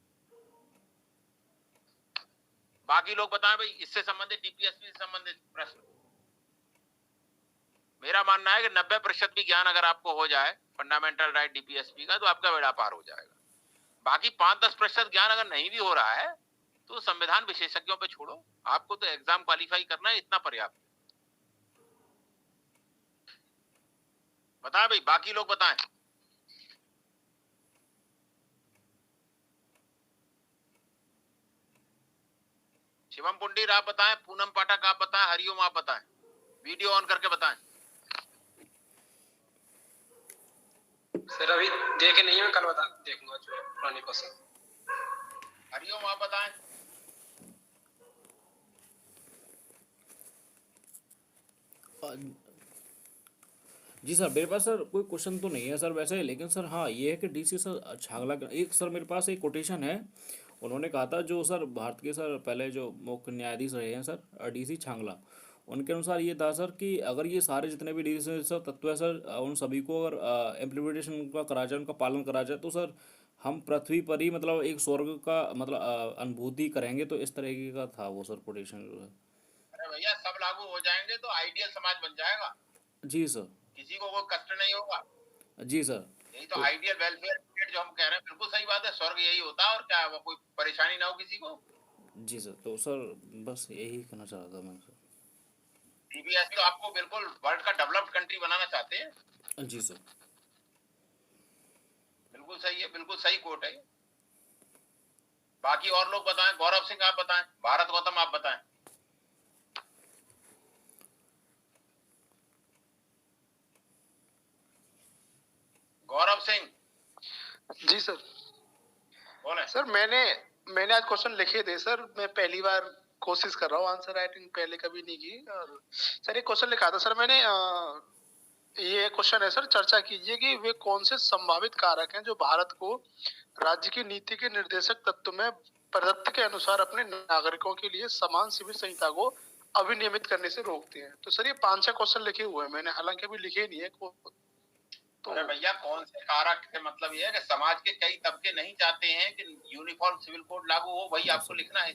बाकी लोग बताएं भाई, इससे संबंधित डीपीएसपी से संबंधित प्रश्न। मेरा मानना है कि 90% भी ज्ञान अगर आपको हो जाए फंडामेंटल राइट डीपीएसपी का, तो आपका बेड़ा पार हो जाएगा। बाकी 5-10% ज्ञान अगर नहीं भी हो रहा है तो संविधान विशेषज्ञों पे छोड़ो, आपको तो एग्जाम क्वालिफाई करना है, इतना पर्याप्त। बताएं भाई, बाकी लोग बताएं। शिवम पुंडीर आप बताएं, पूनम पाठक आप बताएं, हरिओम आप बताएं, वीडियो ऑन करके बताएं। सर अभी देखे नहीं है, कल बता देखूंगा जो पुरानी क्वेश्चन। हरिओम आप बताएं। जी सर, मेरे पास सर कोई क्वेश्चन तो नहीं है सर वैसे, लेकिन सर हाँ ये है कि डीसी सर छांगला का एक सर मेरे पास एक कोटेशन है, उन्होंने कहा था जो सर भारत के सर पहले जो मुख्य न्यायाधीश रहे हैं सर डीसी छांगला, उनके अनुसार ये था सर कि अगर ये सारे जितने भी डीसी सर तत्व है सर, उन सभी को अगर इम्प्लीमेंटेशन का करा जाए, उनका पालन करा जाए, तो सर हम पृथ्वी पर ही मतलब एक स्वर्ग का मतलब अनुभूति करेंगे। तो इस तरीके का था वो सर कोटेशन जो है। अरे भैया सब लागू हो जाएंगे तो आइडियल समाज बन जाएगा। जी सर। किसी को कोई कष्ट नहीं होगा। जी सर। यही तो आइडियल वेलफेयर स्टेट जो हम कह रहे हैं, बिल्कुल सही बात है, स्वर्ग यही होता है और क्या वो कोई परेशानी ना हो किसी को। जी सर, तो सर बस यही कहना चाह रहा था मैं सर। डीपीएसपी तो आपको बिल्कुल वर्ल्ड का डेवलप्ड कंट्री बनाना चाहते हैं। जी सर, बिल्कुल सही है, बिल्कुल सही कोट है। बाकी और लोग बताएं। गौरव सिंह आप बताएं, भारत गौतम आप बताएं। गौरव सिंह जी सर। बोले। सर मैंने आज क्वेश्चन लिखे थे सर, मैं पहली बार कोशिश कर रहा हूँ आंसर राइटिंग, पहले कभी नहीं की। और सर एक क्वेश्चन लिखा था सर मैंने, ये क्वेश्चन है सर, चर्चा कीजिए कि वे कौन से संभावित कारक हैं जो भारत को राज्य की नीति के निर्देशक तत्व में प्रदत्त के अनुसार अपने नागरिकों के लिए समान सिविल संहिता को अविनियमित करने से रोकते हैं। तो सर ये 5-6 क्वेश्चन लिखे हुए हैं मैंने, हालांकि अभी लिखे नहीं है तो अरे भैया कौन से कारक है, मतलब ये है कि समाज के कई तबके नहीं चाहते हैं कि यूनिफॉर्म सिविल कोड लागू हो, वही आपको लिखना है।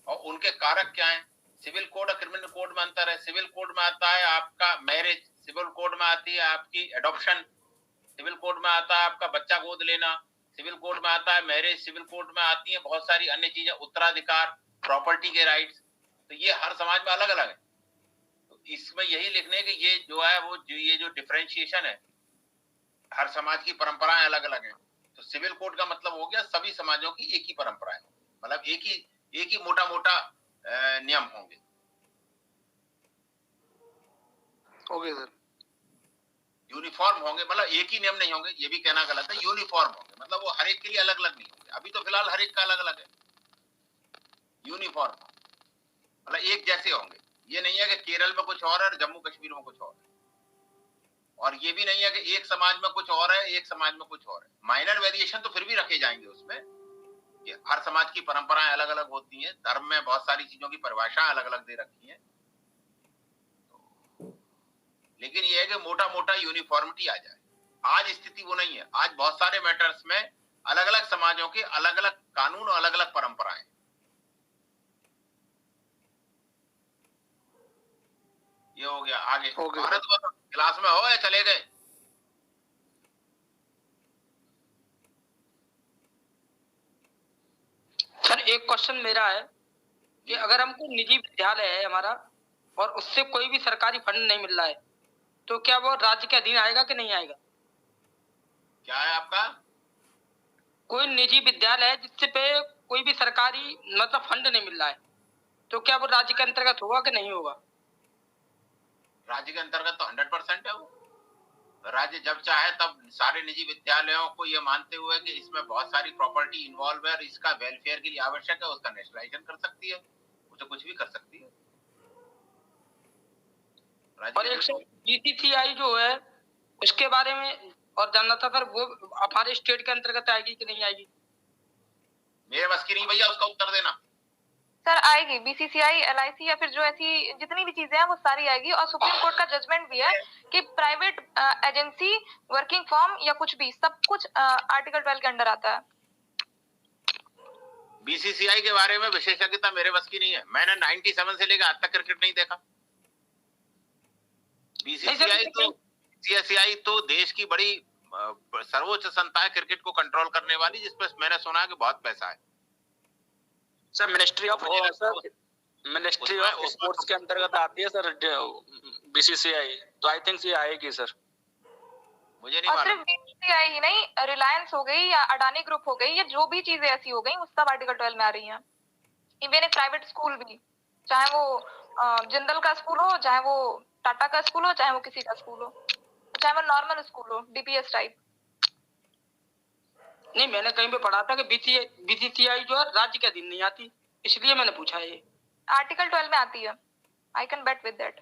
और उनके कारक क्या हैं? सिविल कोड और क्रिमिनल कोड में अंतर है। सिविल कोड में आता है आपका मैरिज, सिविल कोड में आती है आपकी एडॉप्शन, सिविल कोड में आता है आपका बच्चा गोद लेना, सिविल कोड में आता है मैरिज, सिविल कोड में आती है बहुत सारी अन्य चीजें, उत्तराधिकार, प्रॉपर्टी के राइट्स। तो ये हर समाज में अलग अलग है। तो इसमें यही लिखने कि ये जो है वो ये जो डिफरेंशिएशन है, हर समाज की परंपराएं अलग अलग हैं। तो सिविल कोड का मतलब हो गया सभी समाजों की एक ही परंपराएं, मतलब एक ही मोटा मोटा नियम होंगे। Okay sir. यूनिफॉर्म होंगे, मतलब एक ही नियम नहीं होंगे, ये भी कहना गलत है। यूनिफॉर्म होंगे मतलब वो हर एक के लिए अलग अलग नहीं होंगे। अभी तो फिलहाल हर एक का अलग अलग है। यूनिफॉर्म मतलब एक जैसे होंगे। ये नहीं है कि केरल में कुछ और है और जम्मू कश्मीर में कुछ और है, और ये भी नहीं है कि एक समाज में कुछ और है एक समाज में कुछ और है। माइनर वेरिएशन तो फिर भी रखे जाएंगे उसमें। ये हर समाज की परंपराएं अलग अलग होती हैं, धर्म में बहुत सारी चीजों की परिभाषाएं अलग अलग दे रखी हैं। लेकिन ये है कि मोटा मोटा यूनिफॉर्मिटी आ जाए। आज स्थिति वो नहीं है। आज बहुत सारे मैटर्स में अलग अलग समाजों के अलग अलग कानून और अलग अलग परंपराएं। ये हो गया। आगे भारत को क्लास में हो या चले गए? सर एक क्वेश्चन मेरा है कि अगर हमको निजी विद्यालय है हमारा और उससे कोई भी सरकारी फंड नहीं मिल रहा है, तो क्या वो राज्य के अधीन आएगा कि नहीं आएगा? क्या है आपका? कोई निजी विद्यालय है जिससे पे कोई भी सरकारी मतलब फंड नहीं मिल रहा है, तो क्या वो राज्य के अंतर्गत होगा कि नहीं होगा? राज्य के अंतर्गत तो 100% है वो। राज्य जब चाहे तब सारे निजी विद्यालयों को ये मानते हुए कि इसमें बहुत सारी प्रॉपर्टी इन्वॉल्व है और इसका वेलफेयर के लिए आवश्यक है, उसका नेशनलाइजेशन कर सकती है, उसे कुछ भी कर सकती है। और एक बीसीसीआई जो है उसके बारे में और जानना था सर, वो हमारे स्टेट के अंतर्गत आएगी कि नहीं आएगी? मेरे बस की नहीं भैया उसका उत्तर देना। सर आएगी, बीसीसीआई, एलआईसी या फिर जो ऐसी जितनी भी चीजें हैं वो सारी आएगी। और सुप्रीम कोर्ट का जजमेंट भी है कि प्राइवेट एजेंसी, वर्किंग फॉर्म या कुछ भी, सब कुछ आर्टिकल 12 के अंडर आता है। बीसीसीआई के बारे में विशेषज्ञता मेरे बस की नहीं है। मैंने 97 से लेकर आज तक क्रिकेट नहीं देखा। बीसीसीआई तो देश की बड़ी सर्वोच्च संस्था है क्रिकेट को कंट्रोल करने वाली, जिसपे मैंने सुना है कि बहुत पैसा है। सर मिनिस्ट्री ऑफ स्पोर्ट्स के अंतर्गत आती है सर बीसीसीआई, तो आई थिंक ये आएगी सर। मुझे नहीं मालूम। सिर्फ बीसीसीआई ही नहीं, रिलायंस हो गई या अडानी ग्रुप हो गई या जो भी चीजें ऐसी हो गई, वो सब आर्टिकल 12 में आ रही हैं। इवन एक प्राइवेट स्कूल भी, चाहे वो जिंदल का स्कूल हो, चाहे वो टाटा का स्कूल हो, चाहे वो किसी का स्कूल हो, चाहे वो नॉर्मल स्कूल हो, डीपीएस टाइप। नहीं, मैंने कहीं पे पढ़ा था कि बीसीसीआई जो है राज्य के अधीन नहीं आती, इसलिए मैंने पूछा है। आर्टिकल 12 में आती है। I can bet with that.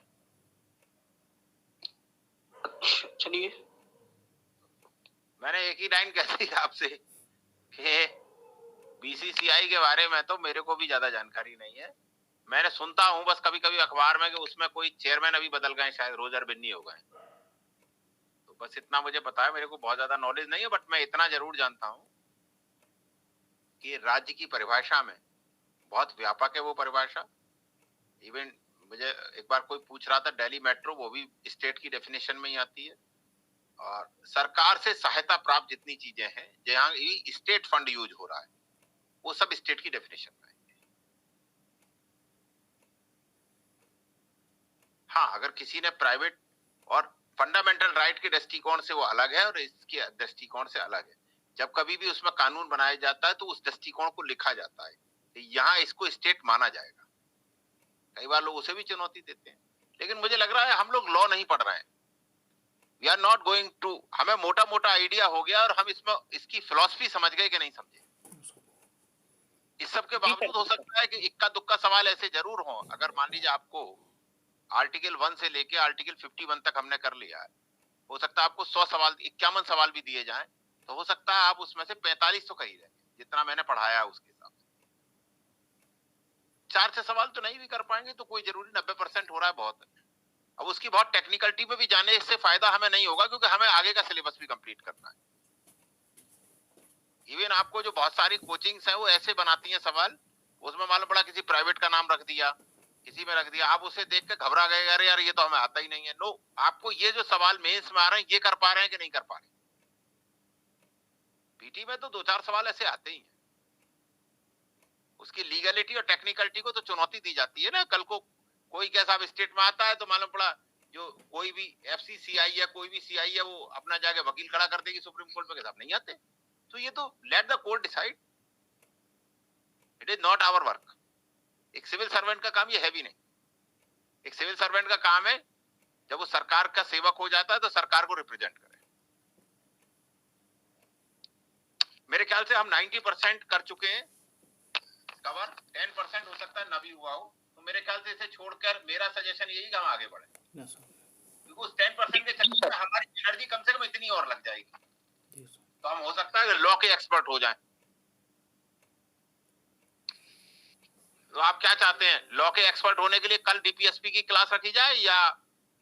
चलिए, मैंने एक ही लाइन कह दी आपसे कि बीसीसीआई के बारे में तो मेरे को भी ज्यादा जानकारी नहीं है। मैंने सुनता हूं बस कभी कभी अखबार में कि उसमें कोई चेयरमैन अभी बदल गए, शायद रोजर बिन्नी हो गए। तो बस इतना मुझे पता है, मेरे को बहुत ज्यादा नॉलेज नहीं है, बट मैं इतना जरूर जानता हूं कि राज्य की परिभाषा में बहुत व्यापक है वो परिभाषा। इवन मुझे एक बार कोई पूछ रहा था दिल्ली मेट्रो, वो भी स्टेट की डेफिनेशन में ही आती है। और सरकार से सहायता प्राप्त जितनी चीजें हैं जहां स्टेट फंड यूज हो रहा है, वो सब स्टेट की डेफिनेशन में है। हाँ, अगर किसी ने प्राइवेट और फंडामेंटल राइट के दृष्टिकोण से वो अलग है और इसके दृष्टिकोण से अलग है। जब कभी भी उसमें कानून बनाया जाता है तो उस दृष्टिकोण को लिखा जाता है, यहाँ इसको स्टेट माना जाएगा। कई बार लोग उसे भी चुनौती देते हैं, लेकिन मुझे लग रहा है हम लोग लॉ नहीं पढ़ रहे हैं। We are not going to, हमें मोटा मोटा आइडिया हो गया और हम इसमें इसकी फिलॉसफी समझ गए कि नहीं समझे। इस सब के बावजूद हो सकता है कि इक्का दुक्का सवाल ऐसे जरूर हो। अगर मान लीजिए आपको आर्टिकल 1 से लेके आर्टिकल 51 तक हमने कर लिया है, हो सकता है आपको 100 सवाल 51 सवाल भी दिए जाएं, तो हो सकता है आप उसमें से 45 तो कही रहेंगे, जितना मैंने पढ़ाया है उसके हिसाब से। 4 से सवाल तो नहीं भी कर पाएंगे तो कोई जरूरी 90% हो रहा है, बहुत है। अब उसकी बहुत टेक्निकलिटी में भी जाने इससे फायदा हमें नहीं होगा, क्योंकि हमें आगे का सिलेबस भी कंप्लीट करना है। इवन आपको जो बहुत सारी कोचिंग्स हैं वो ऐसे बनाती हैं सवाल, उसमें मालूम पड़ा किसी प्राइवेट का नाम रख दिया, किसी में रख दिया, आप उसे देख के घबरा गए, अरे यार ये तो हमें आता ही नहीं है। नो, आपको ये जो सवाल मेंस में आ रहे हैं ये कर पा रहे हैं कि नहीं कर पा रहे। पीटी में तो 2-4 सवाल ऐसे आते ही हैं, उसकी लीगलिटी और टेक्निकलिटी को तो चुनौती दी जाती है ना। कल को कोई केस आप स्टेट में आता है तो मालूम पड़ा जो कोई भी FCCI या कोई भी CI है वो अपना जाके वकील खड़ा कर देगी सुप्रीम कोर्ट में के साथ नहीं आते। तो ये तो let the court decide, it is not our work. एक सिविल सर्वेंट का काम ये है भी नहीं। एक सिविल सर्वेंट का काम है जब वो सरकार का सेवक हो जाता है तो सरकार को रिप्रेजेंट करे। मेरे ख्याल से हम 90% कर चुके हैं कवर, 10% हो सकता है ना भी हुआ हो। तो मेरे ख्याल से इसे छोड़कर मेरा सजेशन यही कि हम आगे बढ़े, क्योंकि उस 10% के चक्कर में हमारी एनर्जी कम से कम इतनी और लग जाएगी, तो हम हो सकता है लॉ के एक्सपर्ट हो जाएं। तो आप क्या चाहते हैं, लॉ के एक्सपर्ट होने के लिए कल DPSP की क्लास रखी जाए या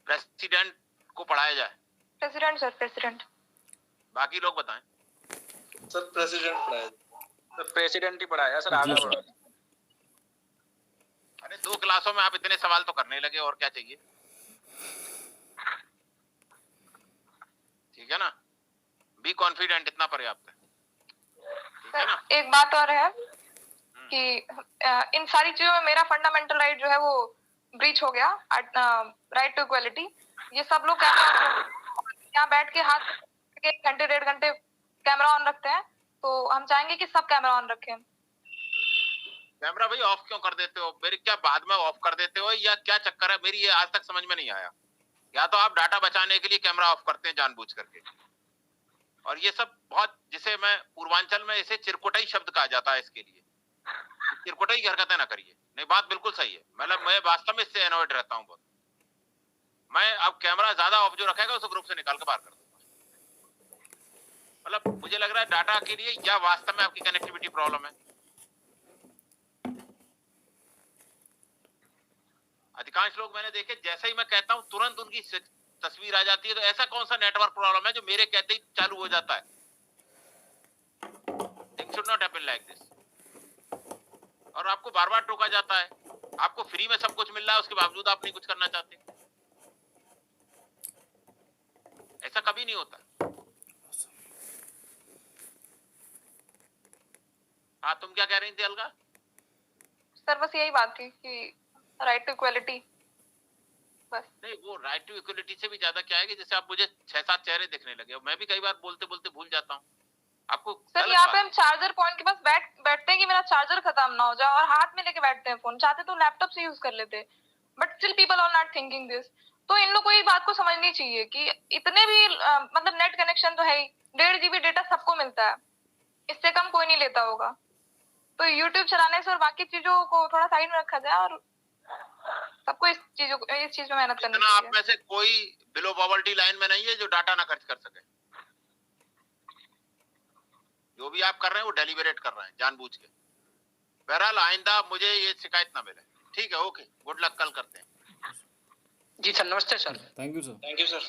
प्रेसिडेंट को पढ़ाया जाए? President sir, president. बाकी लोग बताएं। सर प्रेसिडेंट पढ़ाया, सर प्रेसिडेंट ही पढ़ाया सर, आगे बढ़ो। अरे 2 क्लासों में आप इतने सवाल तो करने लगे, और क्या चाहिए? ठीक है ना, बी कॉन्फिडेंट, इतना पर्याप्त है। ठीक है ना? एक बात और है कि इन सारी चीजों में मेरा फंडामेंटल राइट जो है वो ब्रीच हो गया, राइट टू इक्वलिटी। ये सब लोग यहाँ बैठ के हाथ के 1 घंटे 1.5 घंटे कैमरा ऑन रखते हैं, तो हम चाहेंगे कि सब कैमरा ऑन रखें। कैमरा भाई ऑफ क्यों कर देते हो? मेरी क्या बाद में ऑफ कर देते हो या क्या चक्कर है? मेरी ये आज तक समझ में नहीं आया। या तो आप डाटा बचाने के लिए कैमरा ऑफ करते हैं जानबूझ करके, और ये सब बहुत, जिसे मैं पूर्वांचल में इसे चिरकुटाई शब्द कहा जाता है, इसके लिए चिरकुटाई की हरकतें ना करिए। नहीं, बात बिल्कुल सही है, मतलब मैं वास्तव में इससे अनॉयड रहता हूँ बहुत। मैं अब कैमरा ज्यादा ऑफ जो रखेगा उसे ग्रुप से निकाल के बाहर कर दूंगा। मतलब मुझे लग रहा है डाटा के लिए या वास्तव में आपकी कनेक्टिविटी प्रॉब्लम है। अधिकांश लोग मैंने देखे, जैसे ही मैं कहता हूं तुरंत उनकी तस्वीर आ जाती है। तो ऐसा कौन सा नेटवर्क प्रॉब्लम है जो मेरे कहते ही चालू हो जाता है? Things should not happen like this। और आपको बार बार टोका जाता है, आपको फ्री में सब कुछ मिल रहा है, उसके बावजूद आप नहीं कुछ करना चाहते। ऐसा कभी नहीं होता। हाँ, तुम क्या कह रही थी अलगा? सर बस यही बात थी कि राइट टू इक्वलिटी, बस। नहीं, वो राइट टू इक्वलिटी से भी ज्यादा क्या है कि जैसे आप मुझे 6-7 चेहरे दिखने लगे, मैं भी कई बार बोलते बोलते भूल जाता हूँ। आपको सर यहाँ पे हम चार्जर पॉइंट के पास बैठते हैं कि मेरा चार्जर खत्म ना हो जाए, और हाथ में लेके बैठते हैं फोन। चाहते तो लैपटॉप से यूज कर लेते, but still people are not thinking this. तो इन लोग को ये बात को समझनी चाहिए कि इतने भी मतलब नेट कनेक्शन तो है ही, 1.5 GB डेटा सबको मिलता है, इससे कम कोई नहीं लेता होगा। तो यूट्यूब चलाने से और बाकी चीजों को थोड़ा साइड में रखा जाए, और सबको इस चीज में मेहनत करनी चाहिए। आप में से कोई बिलो पॉवर्टी लाइन में नहीं है जो डाटा ना खर्च कर सके। जो भी आप कर रहे हैं वो डेलिबरेट कर रहे हैं, जानबूझ के। बहरहाल आइंदा मुझे ये शिकायत ना मिले। ठीक है, ओके, गुड लक, कल करते हैं। जी सर, नमस्ते sir. Thank you sir. Thank you sir.